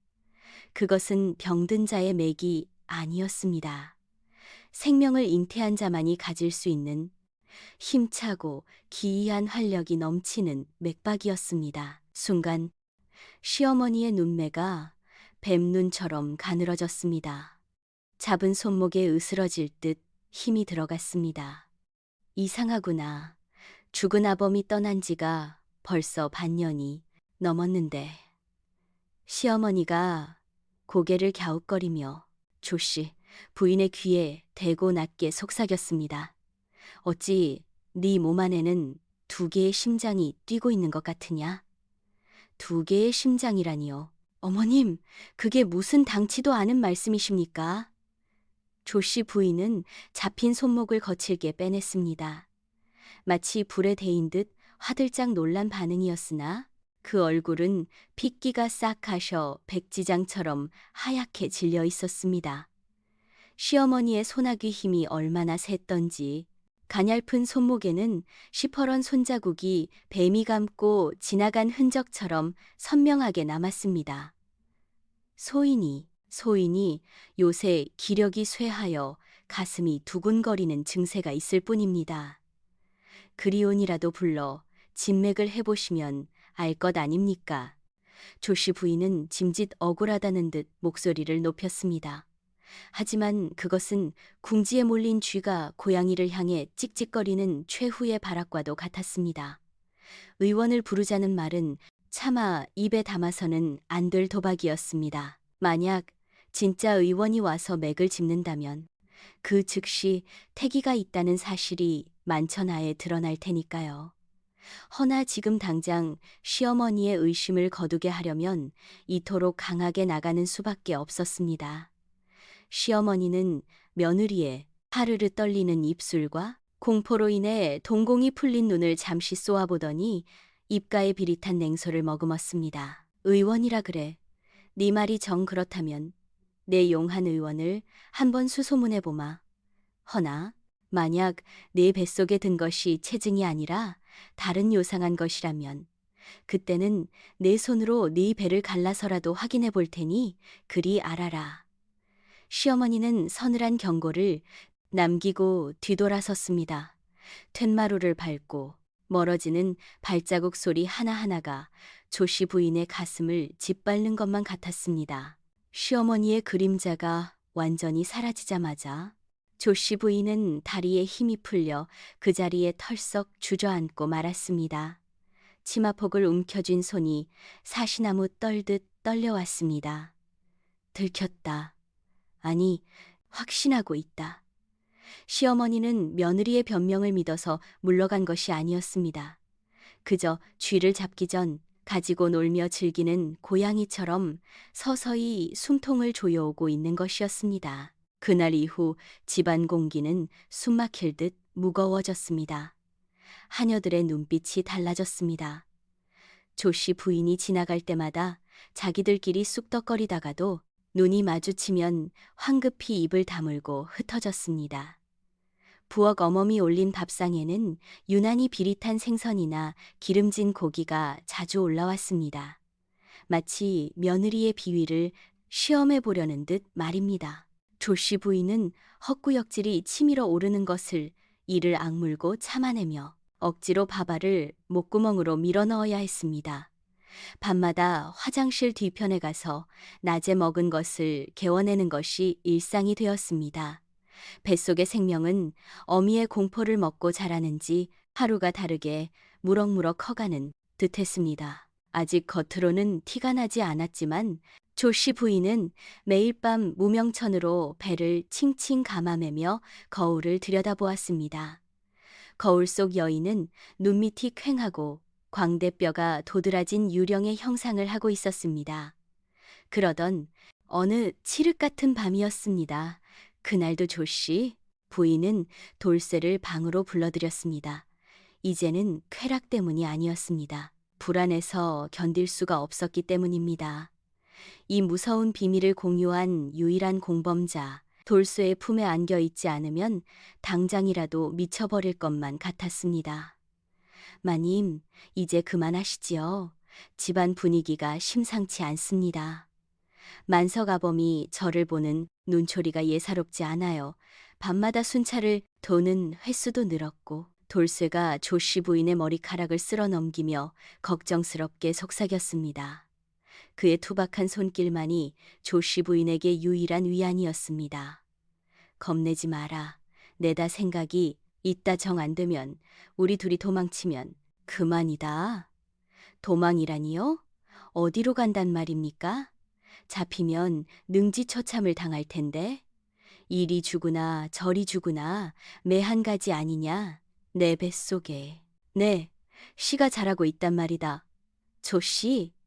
그것은 병든 자의 맥이 아니었습니다. 생명을 잉태한 자만이 가질 수 있는 힘차고 기이한 활력이 넘치는 맥박이었습니다. 순간 시어머니의 눈매가 뱀눈처럼 가늘어졌습니다. 잡은 손목에 으스러질 듯 힘이 들어갔습니다. 이상하구나. 죽은 아범이 떠난 지가 벌써 반년이 넘었는데. 시어머니가 고개를 갸웃거리며 조씨 부인의 귀에 대고 낮게 속삭였습니다. 어찌 네 몸 안에는 두 개의 심장이 뛰고 있는 것 같으냐? 두 개의 심장이라니요. 어머님, 그게 무슨 당치도 않은 말씀이십니까? 조씨 부인은 잡힌 손목을 거칠게 빼냈습니다. 마치 불에 데인 듯 화들짝 놀란 반응이었으나 그 얼굴은 핏기가 싹 가셔 백지장처럼 하얗게 질려 있었습니다. 시어머니의 소나귀 힘이 얼마나 셌던지 가냘픈 손목에는 시퍼런 손자국이 뱀이 감고 지나간 흔적처럼 선명하게 남았습니다. 소인이 요새 기력이 쇠하여 가슴이 두근거리는 증세가 있을 뿐입니다. 그리온이라도 불러 진맥을 해보시면 알 것 아닙니까? 조씨 부인은 짐짓 억울하다는 듯 목소리를 높였습니다. 하지만 그것은 궁지에 몰린 쥐가 고양이를 향해 찍찍거리는 최후의 발악과도 같았습니다. 의원을 부르자는 말은 차마 입에 담아서는 안 될 도박이었습니다. 만약 진짜 의원이 와서 맥을 짚는다면 그 즉시 태기가 있다는 사실이 만천하에 드러날 테니까요. 허나 지금 당장 시어머니의 의심을 거두게 하려면 이토록 강하게 나가는 수밖에 없었습니다. 시어머니는 며느리의 파르르 떨리는 입술과 공포로 인해 동공이 풀린 눈을 잠시 쏘아보더니 입가에 비릿한 냉소를 머금었습니다. 의원이라 그래. 네 말이 정 그렇다면 내 용한 의원을 한번 수소문해보마. 허나 만약 내 뱃속에 든 것이 체증이 아니라 다른 요상한 것이라면 그때는 내 손으로 네 배를 갈라서라도 확인해 볼 테니 그리 알아라. 시어머니는 서늘한 경고를 남기고 뒤돌아섰습니다. 툇마루를 밟고 멀어지는 발자국 소리 하나하나가 조씨 부인의 가슴을 짓밟는 것만 같았습니다. 시어머니의 그림자가 완전히 사라지자마자 조씨 부인은 다리에 힘이 풀려 그 자리에 털썩 주저앉고 말았습니다. 치마폭을 움켜쥔 손이 사시나무 떨듯 떨려왔습니다. 들켰다. 아니, 확신하고 있다. 시어머니는 며느리의 변명을 믿어서 물러간 것이 아니었습니다. 그저 쥐를 잡기 전 가지고 놀며 즐기는 고양이처럼 서서히 숨통을 조여오고 있는 것이었습니다. 그날 이후 집안 공기는 숨막힐 듯 무거워졌습니다. 하녀들의 눈빛이 달라졌습니다. 조씨 부인이 지나갈 때마다 자기들끼리 쑥덕거리다가도 눈이 마주치면 황급히 입을 다물고 흩어졌습니다. 부엌 어멈이 올린 밥상에는 유난히 비릿한 생선이나 기름진 고기가 자주 올라왔습니다. 마치 며느리의 비위를 시험해 보려는 듯 말입니다. 조씨 부인은 헛구역질이 치밀어 오르는 것을 이를 악물고 참아내며 억지로 밥알을 목구멍으로 밀어넣어야 했습니다. 밤마다 화장실 뒤편에 가서 낮에 먹은 것을 개워내는 것이 일상이 되었습니다. 뱃속의 생명은 어미의 공포를 먹고 자라는지 하루가 다르게 무럭무럭 커가는 듯했습니다. 아직 겉으로는 티가 나지 않았지만 조씨 부인은 매일 밤 무명천으로 배를 칭칭 감아매며 거울을 들여다보았습니다. 거울 속 여인은 눈밑이 퀭하고 광대뼈가 도드라진 유령의 형상을 하고 있었습니다. 그러던 어느 칠흑 같은 밤이었습니다. 그날도 조씨 부인은 돌쇠를 방으로 불러들였습니다. 이제는 쾌락 때문이 아니었습니다. 불안해서 견딜 수가 없었기 때문입니다. 이 무서운 비밀을 공유한 유일한 공범자 돌쇠의 품에 안겨 있지 않으면 당장이라도 미쳐버릴 것만 같았습니다. 마님, 이제 그만하시지요. 집안 분위기가 심상치 않습니다. 만석아범이 저를 보는 눈초리가 예사롭지 않아요. 밤마다 순찰을 도는 횟수도 늘었고 돌쇠가 조씨 부인의 머리카락을 쓸어 넘기며 걱정스럽게 속삭였습니다. 그의 투박한 손길만이 조씨 부인에게 유일한 위안이었습니다. 겁내지 마라. 내다 생각이 이따 정 안 되면 우리 둘이 도망치면 그만이다. 도망이라니요? 어디로 간단 말입니까? 잡히면 능지처참을 당할 텐데. 이리 주구나 저리 주구나 매 한 가지 아니냐. 내 뱃속에. 네, 씨가 자라고 있단 말이다. 조씨.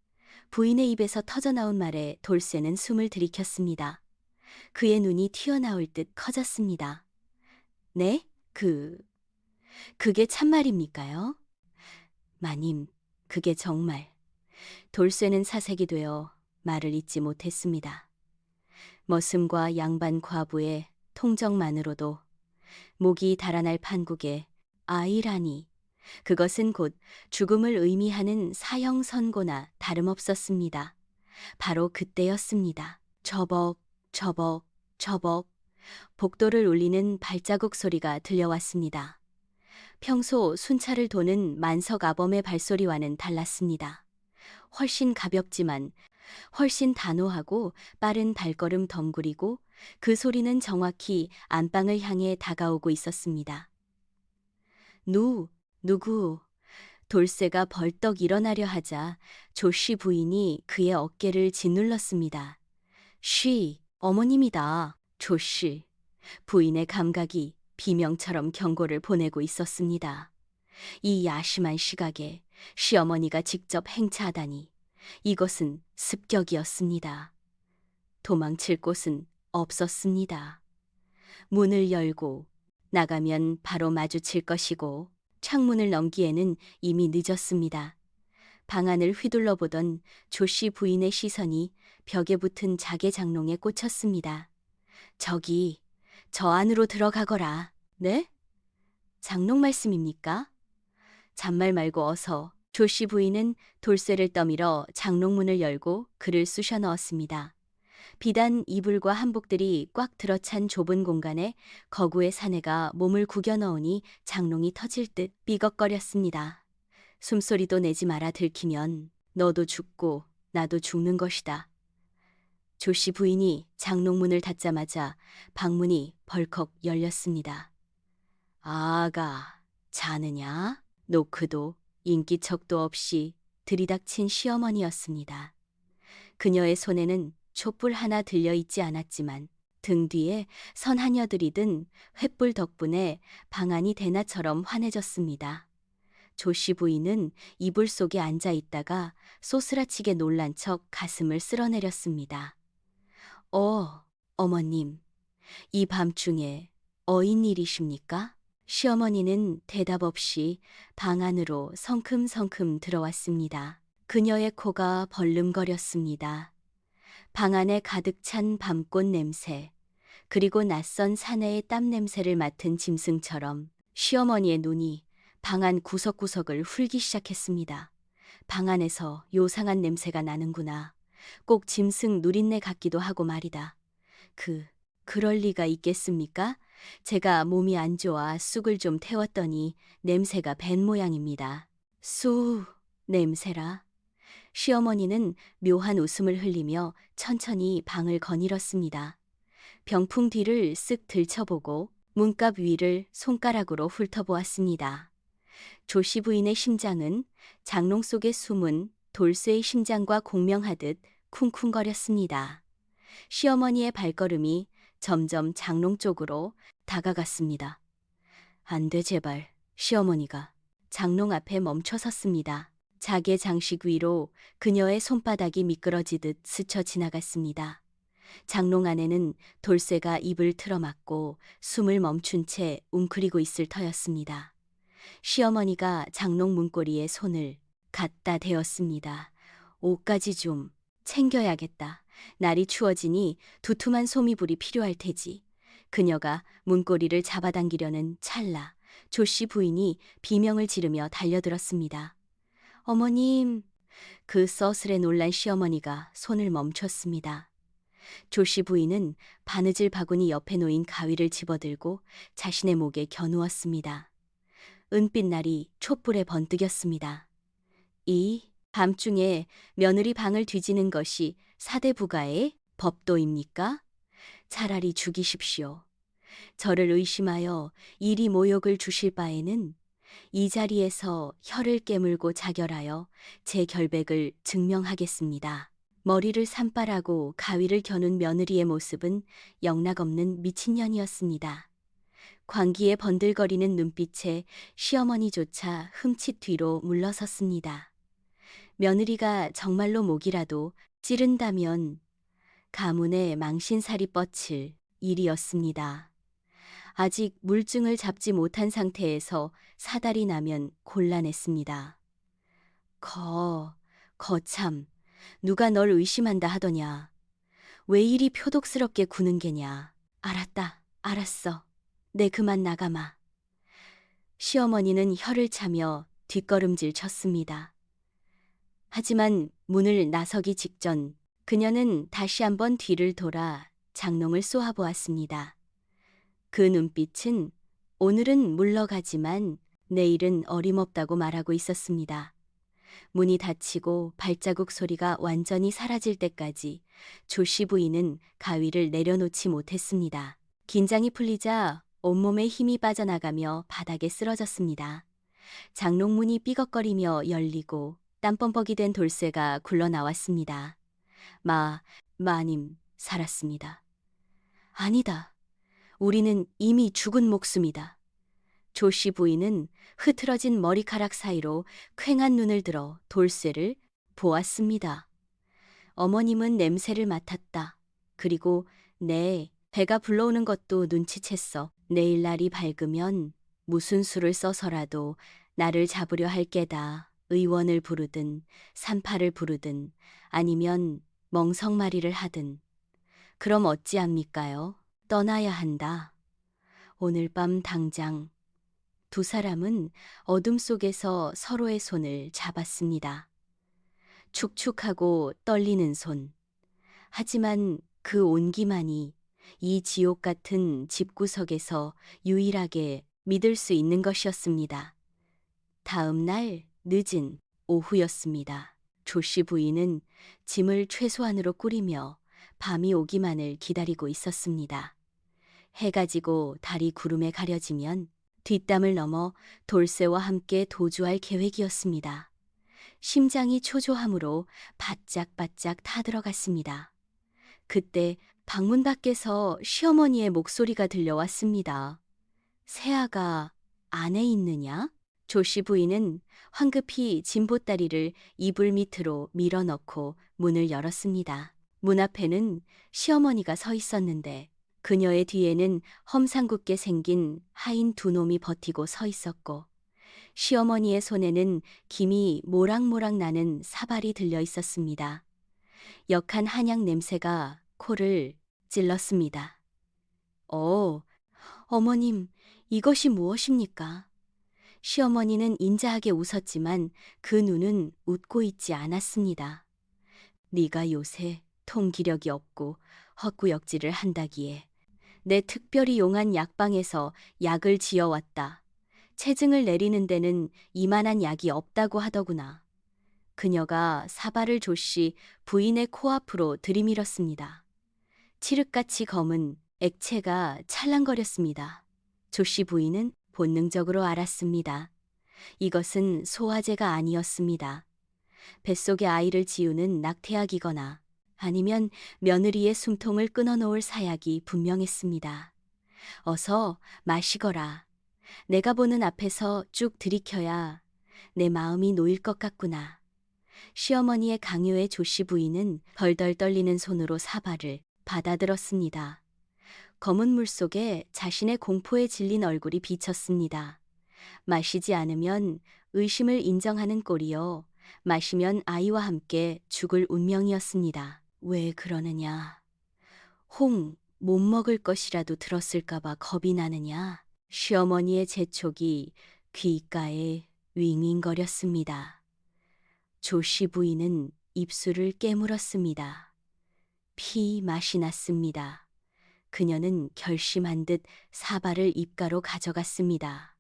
부인의 입에서 터져나온 말에 돌쇠는 숨을 들이켰습니다. 그의 눈이 튀어나올 듯 커졌습니다. 네? 그게 참말입니까요? 마님, 그게 정말. 돌쇠는 사색이 되어 말을 잇지 못했습니다. 머슴과 양반 과부의 통정만으로도 목이 달아날 판국에 아이라니, 그것은 곧 죽음을 의미하는 사형 선고나 다름없었습니다. 바로 그때였습니다. 저벅, 저벅, 저벅, 복도를 울리는 발자국 소리가 들려왔습니다. 평소 순찰을 도는 만석 아범의 발소리와는 달랐습니다. 훨씬 가볍지만 훨씬 단호하고 빠른 발걸음 덩굴이고 그 소리는 정확히 안방을 향해 다가오고 있었습니다. 누구? 돌쇠가 벌떡 일어나려 하자 조씨 부인이 그의 어깨를 짓눌렀습니다. 쉬, 어머님이다. 조씨. 부인의 감각이 비명처럼 경고를 보내고 있었습니다. 이 야심한 시각에 시어머니가 직접 행차하다니 이것은 습격이었습니다. 도망칠 곳은 없었습니다. 문을 열고 나가면 바로 마주칠 것이고 창문을 넘기에는 이미 늦었습니다. 방 안을 휘둘러 보던 조씨 부인의 시선이 벽에 붙은 자개 장롱에 꽂혔습니다. 저기, 저 안으로 들어가거라. 네? 장롱 말씀입니까? 잔말 말고 어서. 조씨 부인은 돌쇠를 떠밀어 장롱문을 열고 그를 쑤셔 넣었습니다. 비단 이불과 한복들이 꽉 들어찬 좁은 공간에 거구의 사내가 몸을 구겨 넣으니 장롱이 터질 듯 삐걱거렸습니다. 숨소리도 내지 마라. 들키면 너도 죽고 나도 죽는 것이다. 조씨 부인이 장롱문을 닫자마자 방문이 벌컥 열렸습니다. 아가, 자느냐? 노크도 인기척도 없이 들이닥친 시어머니였습니다. 그녀의 손에는 촛불 하나 들려있지 않았지만 등 뒤에 선 하녀들이 든 횃불 덕분에 방안이 대낮처럼 환해졌습니다. 조씨 부인은 이불 속에 앉아 있다가 소스라치게 놀란 척 가슴을 쓸어내렸습니다. 어머님, 이 밤중에 어인일이십니까? 시어머니는 대답 없이 방 안으로 성큼성큼 들어왔습니다. 그녀의 코가 벌름거렸습니다. 방 안에 가득 찬 밤꽃 냄새, 그리고 낯선 사내의 땀 냄새를 맡은 짐승처럼 시어머니의 눈이 방 안 구석구석을 훑기 시작했습니다. 방 안에서 요상한 냄새가 나는구나. 꼭 짐승 누린내 같기도 하고 말이다. 그럴 리가 있겠습니까? 제가 몸이 안 좋아 쑥을 좀 태웠더니 냄새가 밴 모양입니다. 냄새라. 시어머니는 묘한 웃음을 흘리며 천천히 방을 거닐었습니다. 병풍 뒤를 쓱 들춰보고 문갑 위를 손가락으로 훑어보았습니다. 조씨 부인의 심장은 장롱 속에 숨은 돌쇠의 심장과 공명하듯 쿵쿵거렸습니다. 시어머니의 발걸음이 점점 장롱 쪽으로 다가갔습니다. 안 돼, 제발. 시어머니가 장롱 앞에 멈춰 섰습니다. 자개 장식 위로 그녀의 손바닥이 미끄러지듯 스쳐 지나갔습니다. 장롱 안에는 돌쇠가 입을 틀어막고 숨을 멈춘 채 웅크리고 있을 터였습니다. 시어머니가 장롱 문고리에 손을 갖다 대었습니다. 옷까지 좀 챙겨야겠다. 날이 추워지니 두툼한 소미불이 필요할 테지. 그녀가 문고리를 잡아당기려는 찰나 조씨 부인이 비명을 지르며 달려들었습니다. 어머님, 그 써슬에 놀란 시어머니가 손을 멈췄습니다. 조씨 부인은 바느질 바구니 옆에 놓인 가위를 집어들고 자신의 목에 겨누었습니다. 은빛 날이 촛불에 번뜩였습니다. 밤중에 며느리 방을 뒤지는 것이 사대부가의 법도입니까? 차라리 죽이십시오. 저를 의심하여 이리 모욕을 주실 바에는 이 자리에서 혀를 깨물고 자결하여 제 결백을 증명하겠습니다. 머리를 산발하고 가위를 겨눈 며느리의 모습은 영락없는 미친년이었습니다. 광기에 번들거리는 눈빛에 시어머니조차 흠칫 뒤로 물러섰습니다. 며느리가 정말로 목이라도 찌른다면 가문의 망신살이 뻗칠 일이었습니다. 아직 물증을 잡지 못한 상태에서 사달이 나면 곤란했습니다. 거참, 누가 널 의심한다 하더냐. 왜 이리 표독스럽게 구는 게냐. 알았어. 내 그만 나가마. 시어머니는 혀를 차며 뒷걸음질 쳤습니다. 하지만 문을 나서기 직전 그녀는 다시 한번 뒤를 돌아 장롱을 쏘아보았습니다. 그 눈빛은 오늘은 물러가지만 내일은 어림없다고 말하고 있었습니다. 문이 닫히고 발자국 소리가 완전히 사라질 때까지 조씨 부인은 가위를 내려놓지 못했습니다. 긴장이 풀리자 온몸에 힘이 빠져나가며 바닥에 쓰러졌습니다. 장롱문이 삐걱거리며 열리고 땀범벅이 된 돌쇠가 굴러나왔습니다. 마님, 살았습니다. 아니다. 우리는 이미 죽은 목숨이다. 조씨 부인은 흐트러진 머리카락 사이로 퀭한 눈을 들어 돌쇠를 보았습니다. 어머님은 냄새를 맡았다. 그리고 배가 불러오는 것도 눈치챘어. 내일 날이 밝으면 무슨 수를 써서라도 나를 잡으려 할 게다. 의원을 부르든 산파를 부르든 아니면 멍석마리를 하든. 그럼 어찌합니까요? 떠나야 한다. 오늘 밤 당장. 두 사람은 어둠 속에서 서로의 손을 잡았습니다. 축축하고 떨리는 손. 하지만 그 온기만이 이 지옥 같은 집구석에서 유일하게 믿을 수 있는 것이었습니다. 다음 날 늦은 오후였습니다. 조씨 부인은 짐을 최소한으로 꾸리며 밤이 오기만을 기다리고 있었습니다. 해가 지고 달이 구름에 가려지면 뒷담을 넘어 돌쇠와 함께 도주할 계획이었습니다. 심장이 초조함으로 바짝바짝 타들어갔습니다. 그때 방문 밖에서 시어머니의 목소리가 들려왔습니다. 새아가 안에 있느냐? 조씨 부인은 황급히 짐보따리를 이불 밑으로 밀어넣고 문을 열었습니다. 문 앞에는 시어머니가 서 있었는데 그녀의 뒤에는 험상궂게 생긴 하인 두 놈이 버티고 서 있었고 시어머니의 손에는 김이 모락모락 나는 사발이 들려 있었습니다. 역한 한약 냄새가 코를 찔렀습니다. 어머님, 이것이 무엇입니까? 시어머니는 인자하게 웃었지만 그 눈은 웃고 있지 않았습니다. 네가 요새 통기력이 없고 헛구역질을 한다기에 내 특별히 용한 약방에서 약을 지어왔다. 체증을 내리는 데는 이만한 약이 없다고 하더구나. 그녀가 사발을 조씨 부인의 코앞으로 들이밀었습니다. 칠흑같이 검은 액체가 찰랑거렸습니다. 조씨 부인은 본능적으로 알았습니다. 이것은 소화제가 아니었습니다. 뱃속의 아이를 지우는 낙태약이거나 아니면 며느리의 숨통을 끊어놓을 사약이 분명했습니다. 어서 마시거라. 내가 보는 앞에서 쭉 들이켜야 내 마음이 놓일 것 같구나. 시어머니의 강요에 조씨 부인은 덜덜 떨리는 손으로 사발을 받아들었습니다. 검은 물 속에 자신의 공포에 질린 얼굴이 비쳤습니다. 마시지 않으면 의심을 인정하는 꼴이요. 마시면 아이와 함께 죽을 운명이었습니다. 왜 그러느냐? 못 먹을 것이라도 들었을까봐 겁이 나느냐? 시어머니의 재촉이 귓가에 윙윙거렸습니다. 조씨 부인은 입술을 깨물었습니다. 피 맛이 났습니다. 그녀는 결심한 듯 사발을 입가로 가져갔습니다.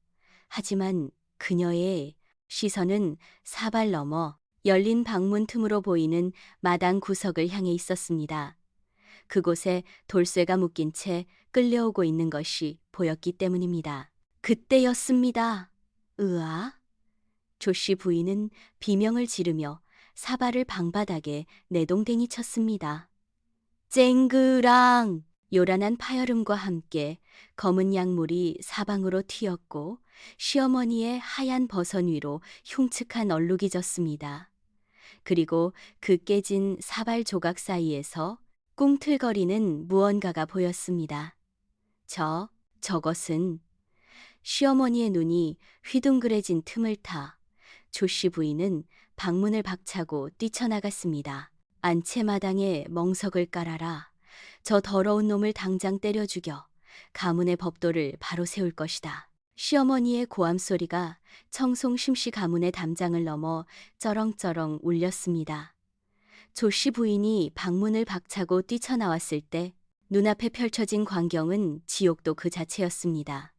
하지만 그녀의 시선은 사발 넘어 열린 방문 틈으로 보이는 마당 구석을 향해 있었습니다. 그곳에 돌쇠가 묶인 채 끌려오고 있는 것이 보였기 때문입니다. 그때였습니다. 으아! 조씨 부인은 비명을 지르며 사발을 방바닥에 내동댕이 쳤습니다. 쨍그랑! 요란한 파열음과 함께 검은 약물이 사방으로 튀었고 시어머니의 하얀 버선 위로 흉측한 얼룩이 졌습니다. 그리고 그 깨진 사발 조각 사이에서 꿈틀거리는 무언가가 보였습니다. 저것은 시어머니의 눈이 휘둥그레진 틈을 타 조씨 부인은 방문을 박차고 뛰쳐나갔습니다. 안채마당에 멍석을 깔아라. 저 더러운 놈을 당장 때려 죽여 가문의 법도를 바로 세울 것이다. 시어머니의 고함 소리가 청송 심씨 가문의 담장을 넘어 쩌렁쩌렁 울렸습니다. 조씨 부인이 방문을 박차고 뛰쳐나왔을 때 눈앞에 펼쳐진 광경은 지옥도 그 자체였습니다.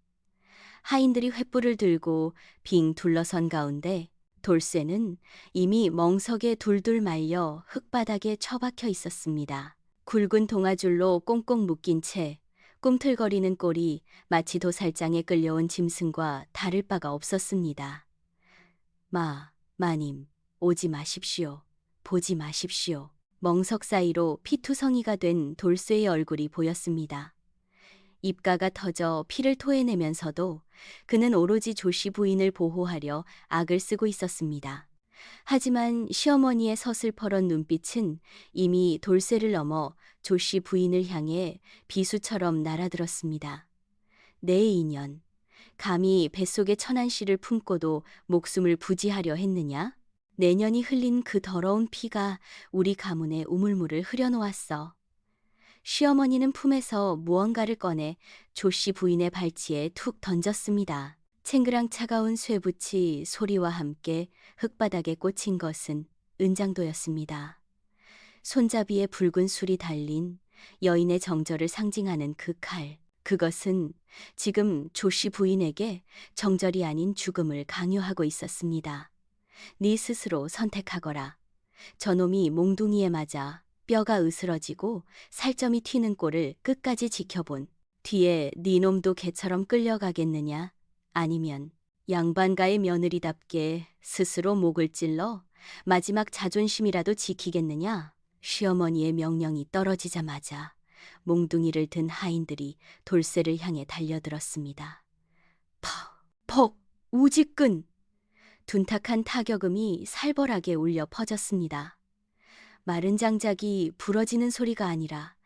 하인들이 횃불을 들고 빙 둘러선 가운데 돌쇠는 이미 멍석에 둘둘 말려 흙바닥에 처박혀 있었습니다. 굵은 동아줄로 꽁꽁 묶인 채 꿈틀거리는 꼴이 마치 도살장에 끌려온 짐승과 다를 바가 없었습니다. 마님, 오지 마십시오. 보지 마십시오. 멍석 사이로 피투성이가 된 돌쇠의 얼굴이 보였습니다. 입가가 터져 피를 토해내면서도 그는 오로지 조씨 부인을 보호하려 악을 쓰고 있었습니다. 하지만 시어머니의 서슬퍼런 눈빛은 이미 돌쇠를 넘어 조씨 부인을 향해 비수처럼 날아들었습니다. 내 인연, 감히 뱃속에 천한 씨를 품고도 목숨을 부지하려 했느냐? 내년이 흘린 그 더러운 피가 우리 가문에 우물물을 흐려놓았어. 시어머니는 품에서 무언가를 꺼내 조씨 부인의 발치에 툭 던졌습니다. 챙그랑 차가운 쇠붙이 소리와 함께 흙바닥에 꽂힌 것은 은장도였습니다. 손잡이에 붉은 술이 달린 여인의 정절을 상징하는 그 칼. 그것은 지금 조씨 부인에게 정절이 아닌 죽음을 강요하고 있었습니다. 네 스스로 선택하거라. 저놈이 몽둥이에 맞아 뼈가 으스러지고 살점이 튀는 꼴을 끝까지 지켜본 뒤에 네 놈도 개처럼 끌려가겠느냐? 아니면 양반가의 며느리답게 스스로 목을 찔러 마지막 자존심이라도 지키겠느냐? 시어머니의 명령이 떨어지자마자 몽둥이를 든 하인들이 돌쇠를 향해 달려들었습니다. 퍽! 우지끈! 둔탁한 타격음이 살벌하게 울려 퍼졌습니다. 마른 장작이 부러지는 소리가 아니라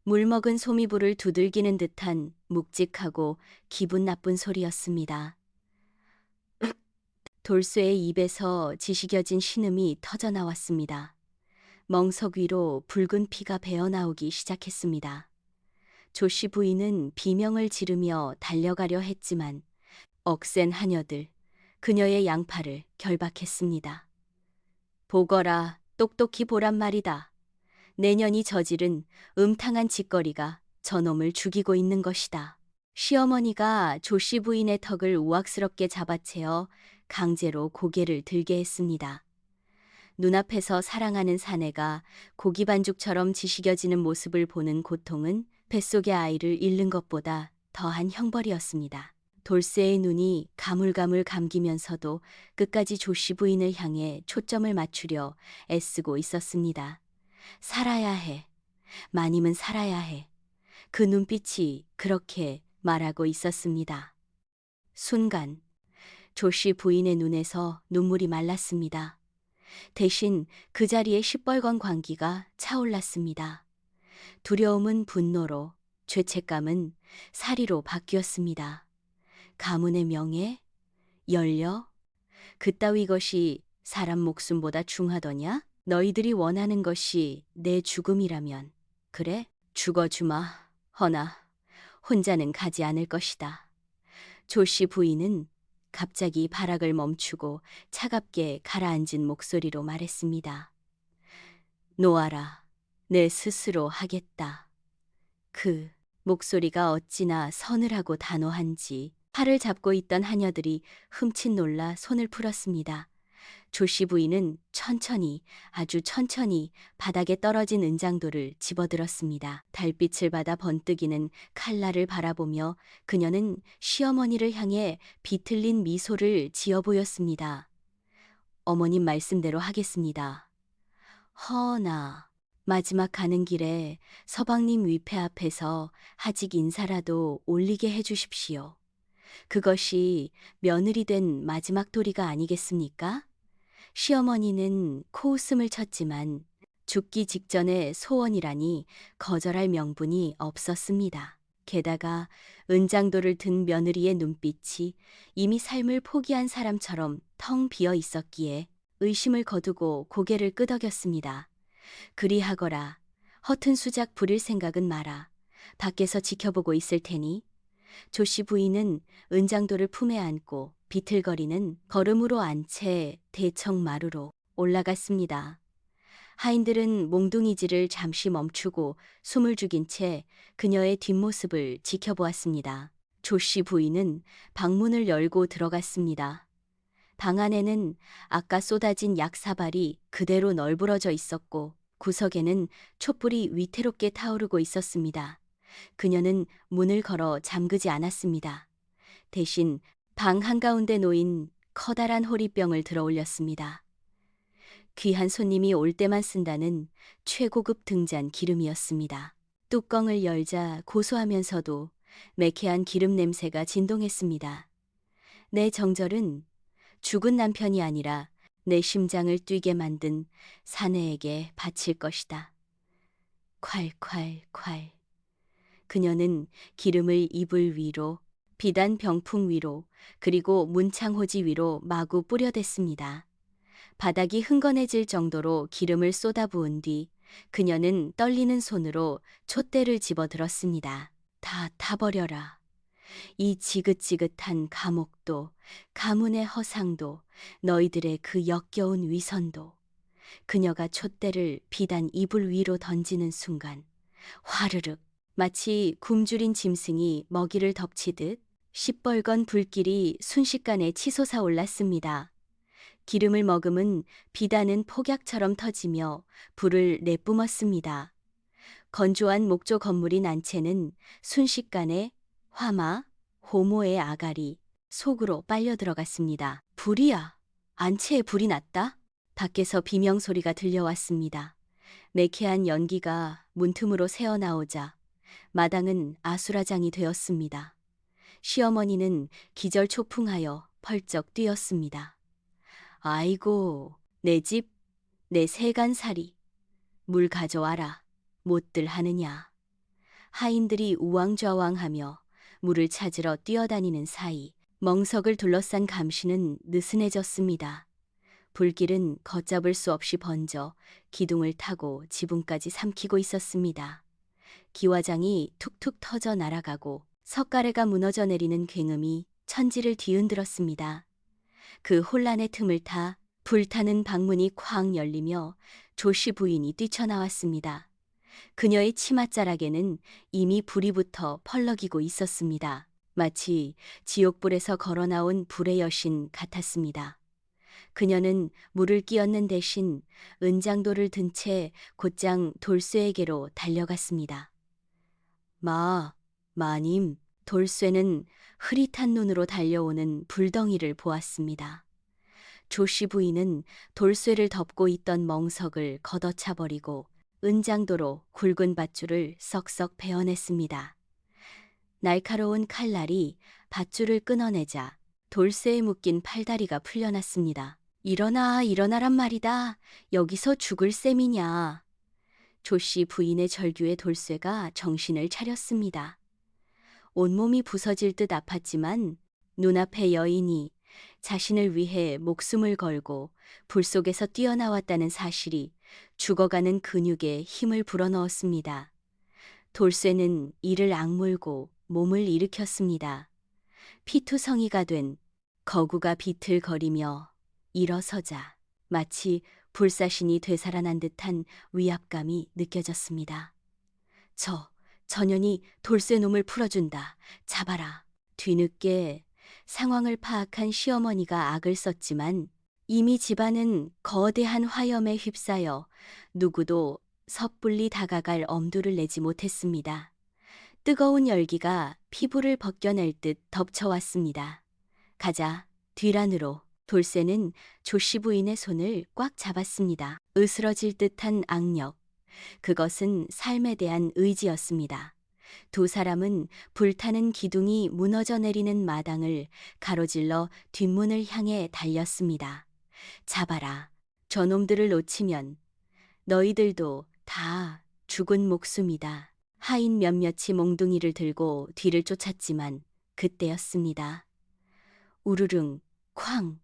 물먹은 소미불을 두들기는 듯한 묵직하고 기분 나쁜 소리였습니다. 돌쇠의 입에서 지식여진 신음이 터져 나왔습니다. 멍석 위로 붉은 피가 배어나오기 시작했습니다. 조씨 부인은 비명을 지르며 달려가려 했지만 억센 하녀들, 그녀의 양팔을 결박했습니다. 보거라, 똑똑히 보란 말이다. 내년이 저지른 음탕한 짓거리가 저놈을 죽이고 있는 것이다. 시어머니가 조씨 부인의 턱을 우악스럽게 잡아채어 강제로 고개를 들게 했습니다. 눈앞에서 사랑하는 사내가 고기 반죽처럼 지식여지는 모습을 보는 고통은 뱃속의 아이를 잃는 것보다 더한 형벌이었습니다. 돌쇠의 눈이 가물가물 감기면서도 끝까지 조씨 부인을 향해 초점을 맞추려 애쓰고 있었습니다. 살아야 해. 마님은 살아야 해. 그 눈빛이 그렇게 말하고 있었습니다. 순간 조씨 부인의 눈에서 눈물이 말랐습니다. 대신 그 자리에 시뻘건 광기가 차올랐습니다. 두려움은 분노로, 죄책감은 사리로 바뀌었습니다. 가문의 명예? 연려? 그따위 것이 사람 목숨보다 중하더냐? 너희들이 원하는 것이 내 죽음이라면 그래? 죽어주마. 허나 혼자는 가지 않을 것이다. 조씨 부인은 갑자기 발악을 멈추고 차갑게 가라앉은 목소리로 말했습니다. 놓아라. 내 스스로 하겠다. 그 목소리가 어찌나 서늘하고 단호한지 팔을 잡고 있던 하녀들이 흠칫 놀라 손을 풀었습니다. 조씨 부인은 천천히, 아주 천천히 바닥에 떨어진 은장도를 집어들었습니다. 달빛을 받아 번뜩이는 칼날을 바라보며 그녀는 시어머니를 향해 비틀린 미소를 지어 보였습니다. 어머님 말씀대로 하겠습니다. 허나 마지막 가는 길에 서방님 위패 앞에서 하직 인사라도 올리게 해 주십시오. 그것이 며느리 된 마지막 도리가 아니겠습니까? 시어머니는 코웃음을 쳤지만 죽기 직전의 소원이라니 거절할 명분이 없었습니다. 게다가 은장도를 든 며느리의 눈빛이 이미 삶을 포기한 사람처럼 텅 비어 있었기에 의심을 거두고 고개를 끄덕였습니다. 그리하거라. 허튼 수작 부릴 생각은 마라. 밖에서 지켜보고 있을 테니. 조씨 부인은 은장도를 품에 안고 비틀거리는 걸음으로 안채 대청마루로 올라갔습니다. 하인들은 몽둥이질을 잠시 멈추고 숨을 죽인 채 그녀의 뒷모습을 지켜보았습니다. 조씨 부인은 방문을 열고 들어갔습니다. 방 안에는 아까 쏟아진 약사발이 그대로 널브러져 있었고 구석에는 촛불이 위태롭게 타오르고 있었습니다. 그녀는 문을 걸어 잠그지 않았습니다. 대신 방 한가운데 놓인 커다란 호리병을 들어 올렸습니다. 귀한 손님이 올 때만 쓴다는 최고급 등잔 기름이었습니다. 뚜껑을 열자 고소하면서도 매캐한 기름 냄새가 진동했습니다. 내 정절은 죽은 남편이 아니라 내 심장을 뛰게 만든 사내에게 바칠 것이다. 콸콸콸. 그녀는 기름을 이불 위로, 비단 병풍 위로, 그리고 문창호지 위로 마구 뿌려댔습니다. 바닥이 흥건해질 정도로 기름을 쏟아부은 뒤 그녀는 떨리는 손으로 촛대를 집어들었습니다. 다 타버려라. 이 지긋지긋한 감옥도, 가문의 허상도, 너희들의 그 역겨운 위선도. 그녀가 촛대를 비단 이불 위로 던지는 순간 화르륵 마치 굶주린 짐승이 먹이를 덮치듯 시뻘건 불길이 순식간에 치솟아 올랐습니다. 기름을 머금은 비단은 폭약처럼 터지며 불을 내뿜었습니다. 건조한 목조 건물인 안채는 순식간에 화마, 호모의 아가리, 속으로 빨려 들어갔습니다. 불이야! 안채에 불이 났다? 밖에서 비명소리가 들려왔습니다. 매캐한 연기가 문틈으로 새어나오자 마당은 아수라장이 되었습니다. 시어머니는 기절초풍하여 펄쩍 뛰었습니다. 아이고, 내 집, 내 세간살이. 물 가져와라. 못들 하느냐. 하인들이 우왕좌왕하며 물을 찾으러 뛰어다니는 사이 멍석을 둘러싼 감시는 느슨해졌습니다. 불길은 걷잡을 수 없이 번져 기둥을 타고 지붕까지 삼키고 있었습니다. 기와장이 툭툭 터져 날아가고 석가래가 무너져 내리는 굉음이 천지를 뒤흔들었습니다. 그 혼란의 틈을 타 불타는 방문이 쾅 열리며 조씨 부인이 뛰쳐나왔습니다. 그녀의 치맛자락에는 이미 불이 붙어 펄럭이고 있었습니다. 마치 지옥불에서 걸어나온 불의 여신 같았습니다. 그녀는 물을 끼얹는 대신 은장도를 든 채 곧장 돌쇠에게로 달려갔습니다. 마님, 돌쇠는 흐릿한 눈으로 달려오는 불덩이를 보았습니다. 조씨 부인은 돌쇠를 덮고 있던 멍석을 걷어차버리고 은장도로 굵은 밧줄을 썩썩 베어냈습니다. 날카로운 칼날이 밧줄을 끊어내자 돌쇠에 묶인 팔다리가 풀려났습니다. 일어나란 말이다. 여기서 죽을 셈이냐. 조씨 부인의 절규에 돌쇠가 정신을 차렸습니다. 온몸이 부서질 듯 아팠지만 눈앞에 여인이 자신을 위해 목숨을 걸고 불 속에서 뛰어나왔다는 사실이 죽어가는 근육에 힘을 불어넣었습니다. 돌쇠는 이를 악물고 몸을 일으켰습니다. 피투성이가 된 거구가 비틀거리며 일어서자 마치 불사신이 되살아난 듯한 위압감이 느껴졌습니다. 저 년이 돌쇠놈을 풀어준다. 잡아라. 뒤늦게 상황을 파악한 시어머니가 악을 썼지만 이미 집안은 거대한 화염에 휩싸여 누구도 섣불리 다가갈 엄두를 내지 못했습니다. 뜨거운 열기가 피부를 벗겨낼 듯 덮쳐왔습니다. 가자, 뒤란으로. 돌쇠는 조씨 부인의 손을 꽉 잡았습니다. 으스러질 듯한 악력. 그것은 삶에 대한 의지였습니다. 두 사람은 불타는 기둥이 무너져 내리는 마당을 가로질러 뒷문을 향해 달렸습니다. 잡아라. 저놈들을 놓치면 너희들도 다 죽은 목숨이다. 하인 몇몇이 몽둥이를 들고 뒤를 쫓았지만 그때였습니다. 우르릉, 쾅!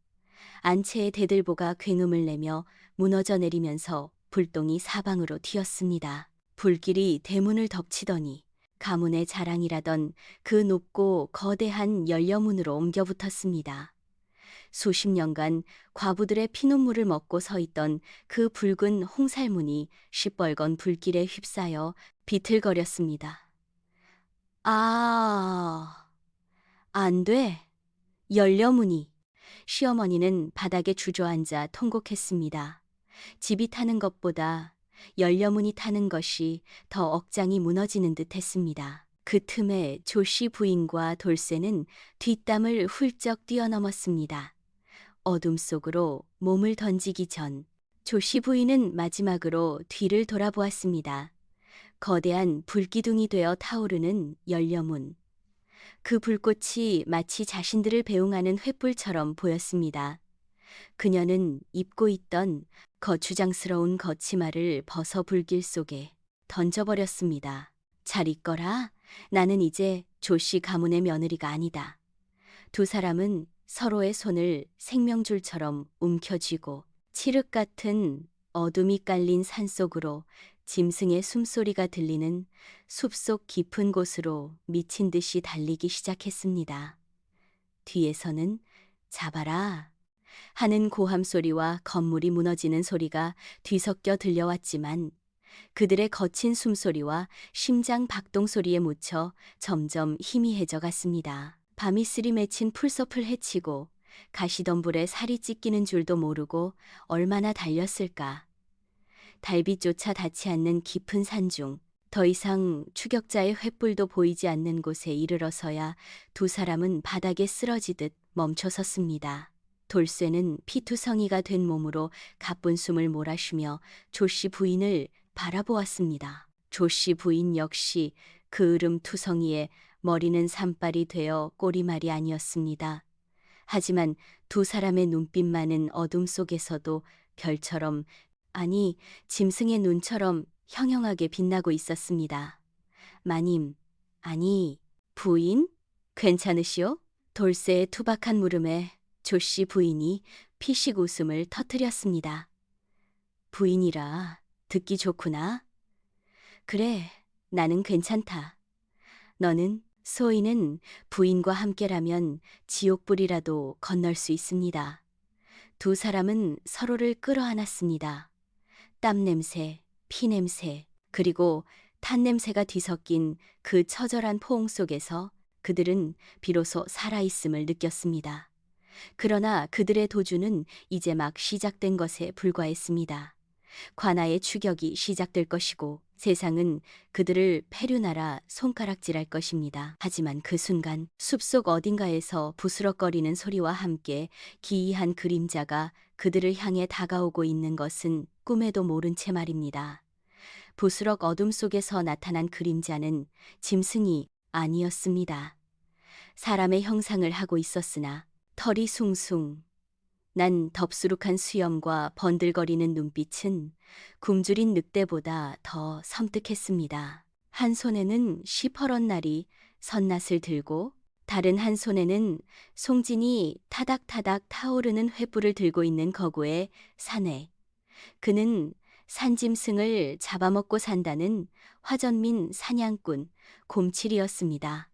안채의 대들보가 굉음을 내며 무너져 내리면서 불똥이 사방으로 튀었습니다. 불길이 대문을 덮치더니 가문의 자랑이라던 그 높고 거대한 연려문으로 옮겨 붙었습니다. 수십 년간 과부들의 피눈물을 먹고 서 있던 그 붉은 홍살문이 시뻘건 불길에 휩싸여 비틀거렸습니다. 아, 안 돼. 연려문이. 시어머니는 바닥에 주저앉아 통곡했습니다. 집이 타는 것보다 연려문이 타는 것이 더 억장이 무너지는 듯 했습니다. 그 틈에 조씨 부인과 돌쇠는 뒷담을 훌쩍 뛰어넘었습니다. 어둠 속으로 몸을 던지기 전 조씨 부인은 마지막으로 뒤를 돌아보았습니다. 거대한 불기둥이 되어 타오르는 연려문. 그 불꽃이 마치 자신들을 배웅하는 횃불처럼 보였습니다. 그녀는 입고 있던 거추장스러운 거치마를 벗어 불길 속에 던져버렸습니다. 잘 있거라. 나는 이제 조씨 가문의 며느리가 아니다. 두 사람은 서로의 손을 생명줄처럼 움켜쥐고 칠흑 같은 어둠이 깔린 산속으로 짐승의 숨소리가 들리는 숲속 깊은 곳으로 미친 듯이 달리기 시작했습니다. 뒤에서는 잡아라 하는 고함 소리와 건물이 무너지는 소리가 뒤섞여 들려왔지만 그들의 거친 숨소리와 심장 박동 소리에 묻혀 점점 희미해져 갔습니다. 밤이슬이 맺힌 풀숲을 헤치고 가시덤불에 살이 찢기는 줄도 모르고 얼마나 달렸을까. 달빛조차 닿지 않는 깊은 산중, 더 이상 추격자의 횃불도 보이지 않는 곳에 이르러서야 두 사람은 바닥에 쓰러지듯 멈춰섰습니다. 돌쇠는 피투성이가 된 몸으로 가쁜 숨을 몰아쉬며 조씨 부인을 바라보았습니다. 조씨 부인 역시 그 으름투성이에 머리는 산발이 되어 꼬리말이 아니었습니다. 하지만 두 사람의 눈빛만은 어둠 속에서도 별처럼, 아니 짐승의 눈처럼 형형하게 빛나고 있었습니다. 마님, 아니 부인? 괜찮으시오? 돌쇠의 투박한 물음에 조씨 부인이 피식 웃음을 터뜨렸습니다. 부인이라 듣기 좋구나. 그래, 나는 괜찮다. 너는? 소인은 부인과 함께라면 지옥불이라도 건널 수 있습니다. 두 사람은 서로를 끌어안았습니다. 땀 냄새, 피 냄새, 그리고 탄 냄새가 뒤섞인 그 처절한 포옹 속에서 그들은 비로소 살아있음을 느꼈습니다. 그러나 그들의 도주는 이제 막 시작된 것에 불과했습니다. 관아의 추격이 시작될 것이고 세상은 그들을 페류나라 손가락질할 것입니다. 하지만 그 순간 숲속 어딘가에서 부스럭거리는 소리와 함께 기이한 그림자가 그들을 향해 다가오고 있는 것은 꿈에도 모른 채 말입니다. 부스럭 어둠 속에서 나타난 그림자는 짐승이 아니었습니다. 사람의 형상을 하고 있었으나 털이 숭숭 난 덥수룩한 수염과 번들거리는 눈빛은 굶주린 늑대보다 더 섬뜩했습니다. 한 손에는 시퍼런 날이 선낫을 들고 다른 한 손에는 송진이 타닥타닥 타오르는 횃불을 들고 있는 거구의 사내. 그는 산짐승을 잡아먹고 산다는 화전민 사냥꾼 곰칠이었습니다.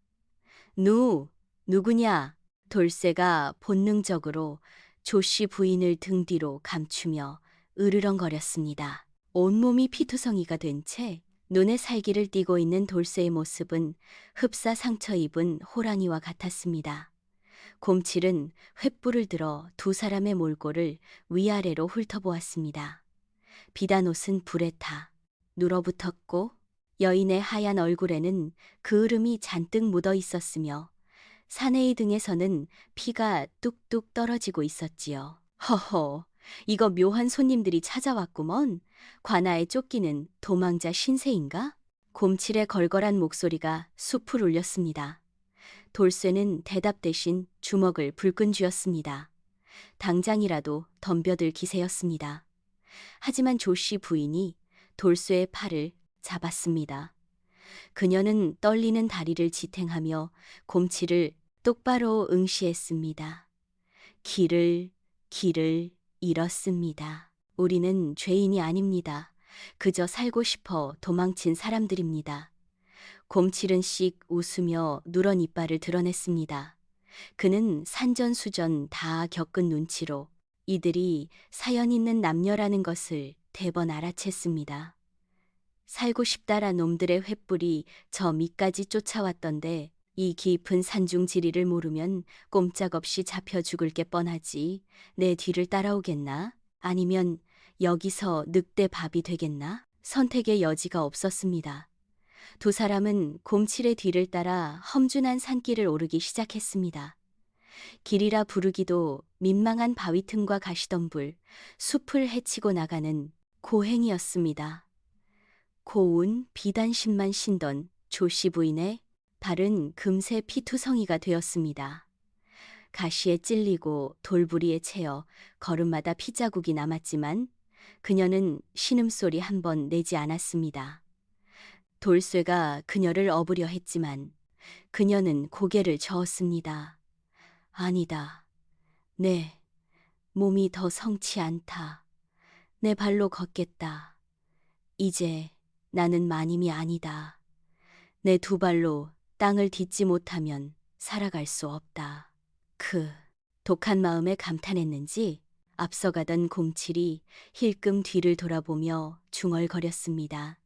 누구냐? 돌쇠가 본능적으로 조씨 부인을 등 뒤로 감추며 으르렁거렸습니다. 온몸이 피투성이가 된 채 눈에 살기를 띠고 있는 돌쇠의 모습은 흡사 상처 입은 호랑이와 같았습니다. 곰칠은 횃불을 들어 두 사람의 몰골을 위아래로 훑어보았습니다. 비단 옷은 불에 타 눌어붙었고 여인의 하얀 얼굴에는 그을음이 잔뜩 묻어 있었으며 사내의 등에서는 피가 뚝뚝 떨어지고 있었지요. 허허, 이거 묘한 손님들이 찾아왔구먼. 관아에 쫓기는 도망자 신세인가? 곰칠의 걸걸한 목소리가 숲을 울렸습니다. 돌쇠는 대답 대신 주먹을 불끈 쥐었습니다. 당장이라도 덤벼들 기세였습니다. 하지만 조씨 부인이 돌쇠의 팔을 잡았습니다. 그녀는 떨리는 다리를 지탱하며 곰치를 똑바로 응시했습니다. 길을 잃었습니다. 우리는 죄인이 아닙니다. 그저 살고 싶어 도망친 사람들입니다. 곰칠은 씩 웃으며 누런 이빨을 드러냈습니다. 그는 산전수전 다 겪은 눈치로 이들이 사연 있는 남녀라는 것을 대번 알아챘습니다. 살고 싶다란 놈들의 횃불이 저 밑까지 쫓아왔던데 이 깊은 산중 지리를 모르면 꼼짝없이 잡혀 죽을 게 뻔하지. 내 뒤를 따라오겠나? 아니면 여기서 늑대 밥이 되겠나? 선택의 여지가 없었습니다. 두 사람은 곰칠의 뒤를 따라 험준한 산길을 오르기 시작했습니다. 길이라 부르기도 민망한 바위 틈과 가시덤불, 숲을 헤치고 나가는 고행이었습니다. 고운 비단심만 신던 조씨 부인의 발은 금세 피투성이가 되었습니다. 가시에 찔리고 돌부리에 채여 걸음마다 피자국이 남았지만 그녀는 신음소리 한 번 내지 않았습니다. 돌쇠가 그녀를 업으려 했지만 그녀는 고개를 저었습니다. 아니다. 내 몸이 더 성치 않다. 내 발로 걷겠다. 이제 나는 마님이 아니다. 내 두 발로 땅을 딛지 못하면 살아갈 수 없다. 독한 마음에 감탄했는지 앞서가던 곰칠이 힐끔 뒤를 돌아보며 중얼거렸습니다.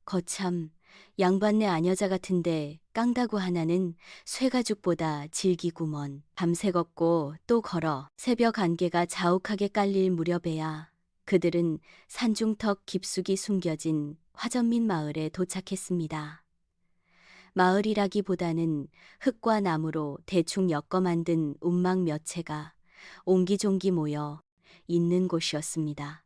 거참 양반네 아녀자 같은데 깡다구 하나는 쇠가죽보다 질기구먼. 밤새 걷고 또 걸어 새벽 안개가 자욱하게 깔릴 무렵에야 그들은 산중턱 깊숙이 숨겨진 화전민 마을에 도착했습니다. 마을이라기보다는 흙과 나무로 대충 엮어 만든 움막 몇 채가 옹기종기 모여 있는 곳이었습니다.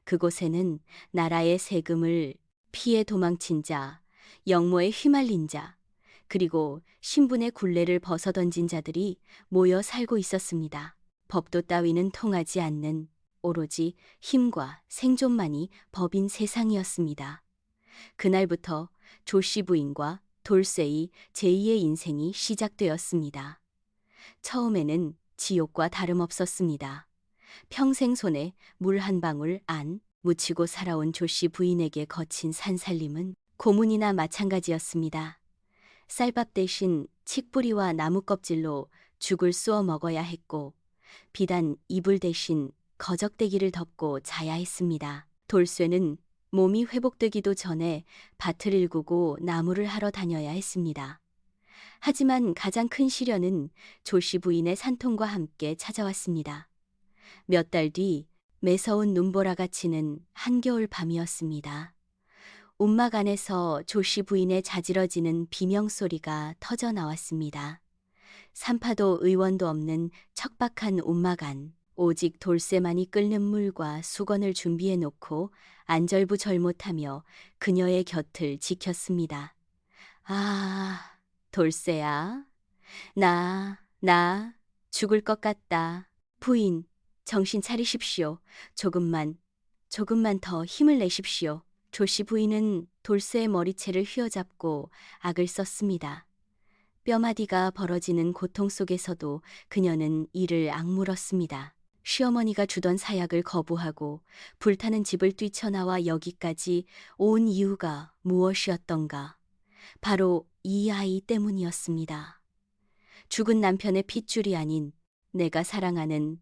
그곳에는 나라의 세금을 피해 도망친 자, 영모에 휘말린 자, 그리고 신분의 굴레를 벗어던진 자들이 모여 살고 있었습니다. 법도 따위는 통하지 않는 오로지 힘과 생존만이 법인 세상이었습니다. 그날부터 조씨 부인과 돌쇠의 제2의 인생이 시작되었습니다. 처음에는 지옥과 다름없었습니다. 평생 손에 물 한 방울 안 묻히고 살아온 조씨 부인에게 거친 산살림은 고문이나 마찬가지였습니다. 쌀밥 대신 칡뿌리와 나무 껍질로 죽을 쑤어 먹어야 했고 비단 이불 대신 거적대기를 덮고 자야 했습니다. 돌쇠는 몸이 회복되기도 전에 밭을 일구고 나무를 하러 다녀야 했습니다. 하지만 가장 큰 시련은 조씨 부인의 산통과 함께 찾아왔습니다. 몇 달 뒤 매서운 눈보라가 치는 한겨울 밤이었습니다. 움막 안에서 조씨 부인의 자지러지는 비명소리가 터져 나왔습니다. 산파도 의원도 없는 척박한 움막 안, 오직 돌쇠만이 끓는 물과 수건을 준비해 놓고 안절부절 못하며 그녀의 곁을 지켰습니다. 아, 돌쇠야. 나 죽을 것 같다. 부인, 정신 차리십시오. 조금만 더 힘을 내십시오. 조씨 부인은 돌쇠의 머리채를 휘어잡고 악을 썼습니다. 뼈마디가 벌어지는 고통 속에서도 그녀는 이를 악물었습니다. 시어머니가 주던 사약을 거부하고 불타는 집을 뛰쳐나와 여기까지 온 이유가 무엇이었던가. 바로 이 아이 때문이었습니다. 죽은 남편의 핏줄이 아닌 내가 사랑하는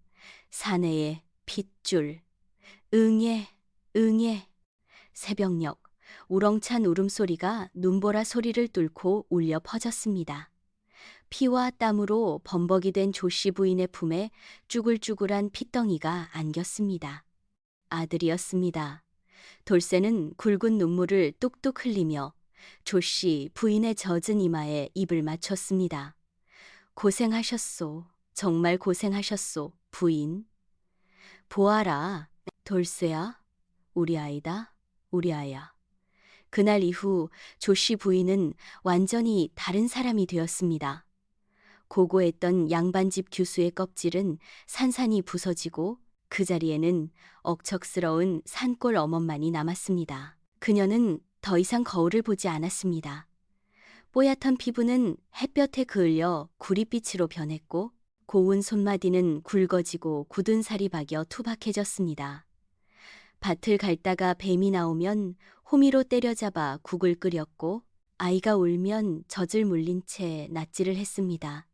사내의 핏줄. 응애. 새벽녘 우렁찬 울음소리가 눈보라 소리를 뚫고 울려 퍼졌습니다. 피와 땀으로 범벅이 된 조씨 부인의 품에 쭈글쭈글한 핏덩이가 안겼습니다. 아들이었습니다. 돌쇠는 굵은 눈물을 뚝뚝 흘리며 조씨 부인의 젖은 이마에 입을 맞췄습니다. 고생하셨소. 정말 고생하셨소, 부인. 보아라, 돌쇠야. 우리 아이다. 우리 아야. 그날 이후 조씨 부인은 완전히 다른 사람이 되었습니다. 고고했던 양반집 규수의 껍질은 산산이 부서지고 그 자리에는 억척스러운 산골 어멈만이 남았습니다. 그녀는 더 이상 거울을 보지 않았습니다. 뽀얗던 피부는 햇볕에 그을려 구릿빛으로 변했고 고운 손마디는 굵어지고 굳은 살이 박여 투박해졌습니다. 밭을 갈다가 뱀이 나오면 호미로 때려잡아 국을 끓였고 아이가 울면 젖을 물린 채 낫지를 했습니다.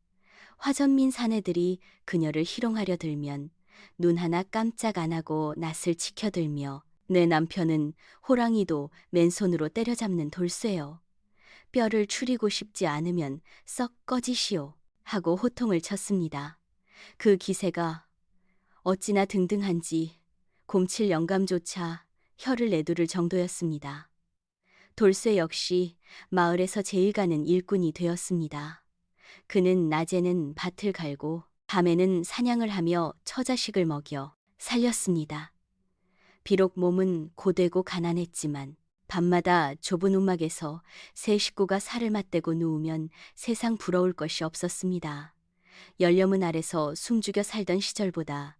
화전민 사내들이 그녀를 희롱하려 들면 눈 하나 깜짝 안 하고 낯을 치켜들며 내 남편은 호랑이도 맨손으로 때려잡는 돌쇠요. 뼈를 추리고 싶지 않으면 썩 꺼지시오 하고 호통을 쳤습니다. 그 기세가 어찌나 등등한지 곰칠 영감조차 혀를 내두를 정도였습니다. 돌쇠 역시 마을에서 제일 가는 일꾼이 되었습니다. 그는 낮에는 밭을 갈고 밤에는 사냥을 하며 처자식을 먹여 살렸습니다. 비록 몸은 고되고 가난했지만 밤마다 좁은 움막에서 세 식구가 살을 맞대고 누우면 세상 부러울 것이 없었습니다. 열려문 아래서 숨죽여 살던 시절보다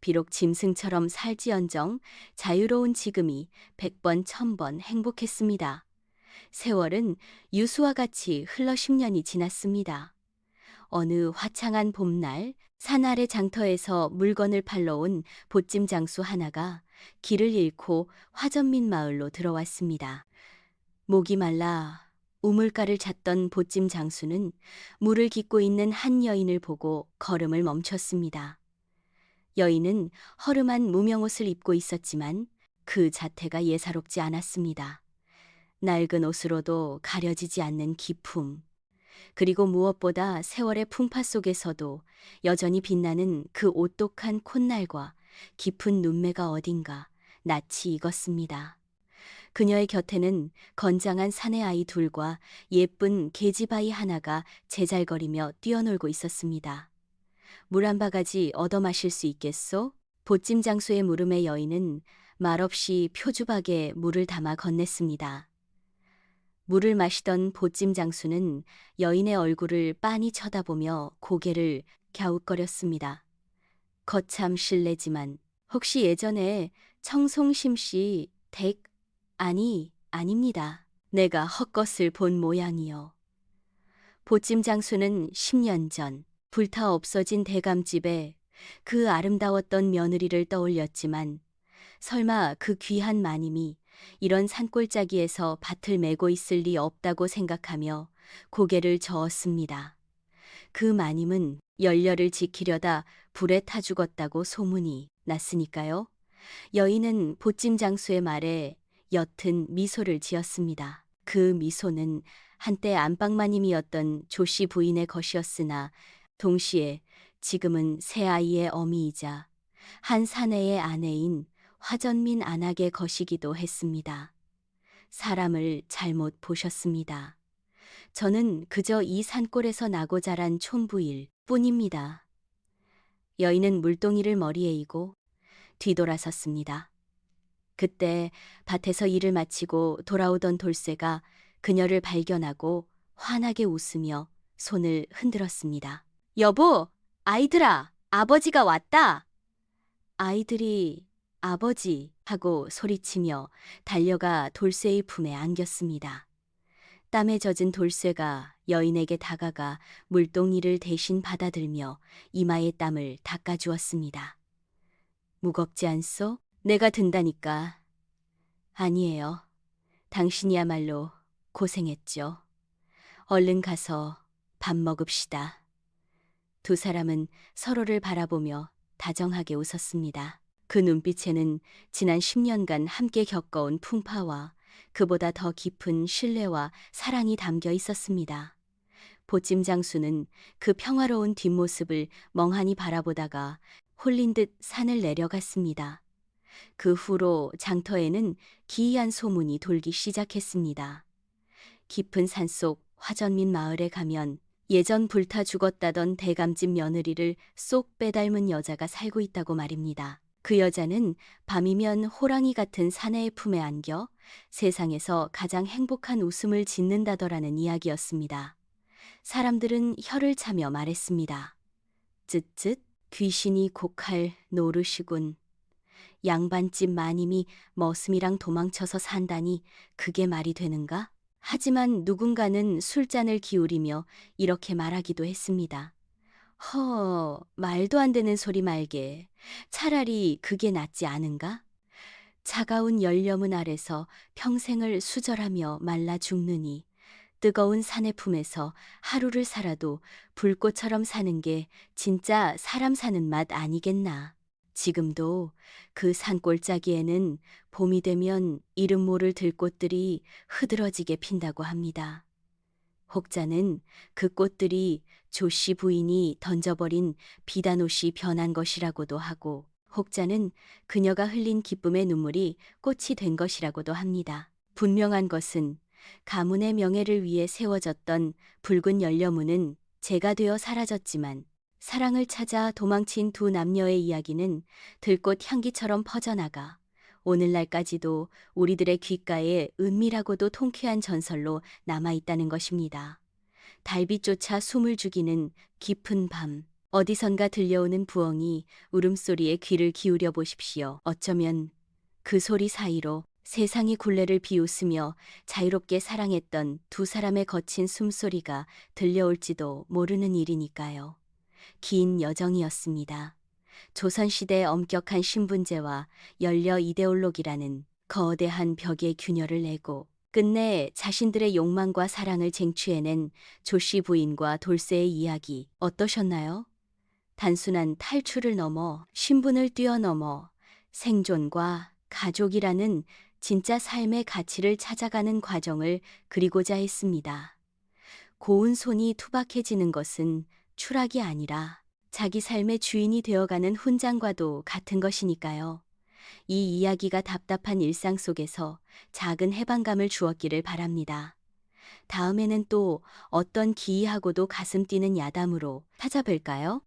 비록 짐승처럼 살지언정 자유로운 지금이 100번 1000번 행복했습니다. 세월은 유수와 같이 흘러 10년이 지났습니다. 어느 화창한 봄날 산 아래 장터에서 물건을 팔러 온 보찜 장수 하나가 길을 잃고 화전민 마을로 들어왔습니다. 목이 말라 우물가를 찾던 보찜 장수는 물을 깃고 있는 한 여인을 보고 걸음을 멈췄습니다. 여인은 허름한 무명옷을 입고 있었지만 그 자태가 예사롭지 않았습니다. 낡은 옷으로도 가려지지 않는 기품, 그리고 무엇보다 세월의 풍파 속에서도 여전히 빛나는 그 오똑한 콧날과 깊은 눈매가 어딘가 낯이 익었습니다. 그녀의 곁에는 건장한 사내 아이 둘과 예쁜 계집아이 하나가 제잘거리며 뛰어놀고 있었습니다. 물 한 바가지 얻어 마실 수 있겠소? 보찜 장수의 물음에 여인은 말없이 표주박에 물을 담아 건넸습니다. 물을 마시던 보찜 장수는 여인의 얼굴을 빤히 쳐다보며 고개를 갸웃거렸습니다. 거참 실례지만 혹시 예전에 청송심 씨 댁 아닙니다. 내가 헛것을 본 모양이요. 보찜 장수는 10년 전 불타 없어진 대감집에 그 아름다웠던 며느리를 떠올렸지만 설마 그 귀한 마님이 이런 산골짜기에서 밭을 메고 있을 리 없다고 생각하며 고개를 저었습니다. 그 마님은 열렬을 지키려다 불에 타 죽었다고 소문이 났으니까요. 여인은 보찜 장수의 말에 옅은 미소를 지었습니다. 그 미소는 한때 안방마님이었던 조씨 부인의 것이었으나 동시에 지금은 새 아이의 어미이자 한 사내의 아내인 화전민 안악의 것이기도 했습니다. 사람을 잘못 보셨습니다. 저는 그저 이 산골에서 나고 자란 촌부일 뿐입니다. 여인은 물동이를 머리에 이고 뒤돌아섰습니다. 그때 밭에서 일을 마치고 돌아오던 돌쇠가 그녀를 발견하고 환하게 웃으며 손을 흔들었습니다. 여보, 아이들아, 아버지가 왔다. 아이들이 아버지 하고 소리치며 달려가 돌쇠의 품에 안겼습니다. 땀에 젖은 돌쇠가 여인에게 다가가 물동이를 대신 받아들며 이마의 땀을 닦아주었습니다. 무겁지 않소? 내가 든다니까. 아니에요. 당신이야말로 고생했죠. 얼른 가서 밥 먹읍시다. 두 사람은 서로를 바라보며 다정하게 웃었습니다. 그 눈빛에는 지난 10년간 함께 겪어온 풍파와 그보다 더 깊은 신뢰와 사랑이 담겨 있었습니다. 보찜 장수는 그 평화로운 뒷모습을 멍하니 바라보다가 홀린 듯 산을 내려갔습니다. 그 후로 장터에는 기이한 소문이 돌기 시작했습니다. 깊은 산속 화전민 마을에 가면 예전 불타 죽었다던 대감집 며느리를 쏙 빼닮은 여자가 살고 있다고 말입니다. 그 여자는 밤이면 호랑이 같은 사내의 품에 안겨 세상에서 가장 행복한 웃음을 짓는다더라는 이야기였습니다. 사람들은 혀를 차며 말했습니다. 쯧쯧, 귀신이 곡할 노릇이군. 양반집 마님이 머슴이랑 도망쳐서 산다니 그게 말이 되는가? 하지만 누군가는 술잔을 기울이며 이렇게 말하기도 했습니다. 말도 안 되는 소리 말게. 차라리 그게 낫지 않은가? 차가운 열려문 아래서 평생을 수절하며 말라 죽느니 뜨거운 산의 품에서 하루를 살아도 불꽃처럼 사는 게 진짜 사람 사는 맛 아니겠나. 지금도 그 산골짜기에는 봄이 되면 이름 모를 들꽃들이 흐드러지게 핀다고 합니다. 혹자는 그 꽃들이 조씨 부인이 던져버린 비단옷이 변한 것이라고도 하고, 혹자는 그녀가 흘린 기쁨의 눈물이 꽃이 된 것이라고도 합니다. 분명한 것은 가문의 명예를 위해 세워졌던 붉은 열려문은 재가 되어 사라졌지만 사랑을 찾아 도망친 두 남녀의 이야기는 들꽃 향기처럼 퍼져나가 오늘날까지도 우리들의 귓가에 은밀하고도 통쾌한 전설로 남아있다는 것입니다. 달빛조차 숨을 죽이는 깊은 밤, 어디선가 들려오는 부엉이 울음소리에 귀를 기울여 보십시오. 어쩌면 그 소리 사이로 세상이 굴레를 비웃으며 자유롭게 사랑했던 두 사람의 거친 숨소리가 들려올지도 모르는 일이니까요. 긴 여정이었습니다. 조선시대의 엄격한 신분제와 연려 이데올로기라는 거대한 벽에 균열을 내고 끝내 자신들의 욕망과 사랑을 쟁취해낸 조씨 부인과 돌쇠의 이야기 어떠셨나요? 단순한 탈출을 넘어 신분을 뛰어넘어 생존과 가족이라는 진짜 삶의 가치를 찾아가는 과정을 그리고자 했습니다. 고운 손이 투박해지는 것은 추락이 아니라 자기 삶의 주인이 되어가는 훈장과도 같은 것이니까요. 이 이야기가 답답한 일상 속에서 작은 해방감을 주었기를 바랍니다. 다음에는 또 어떤 기이하고도 가슴 뛰는 야담으로 찾아뵐까요?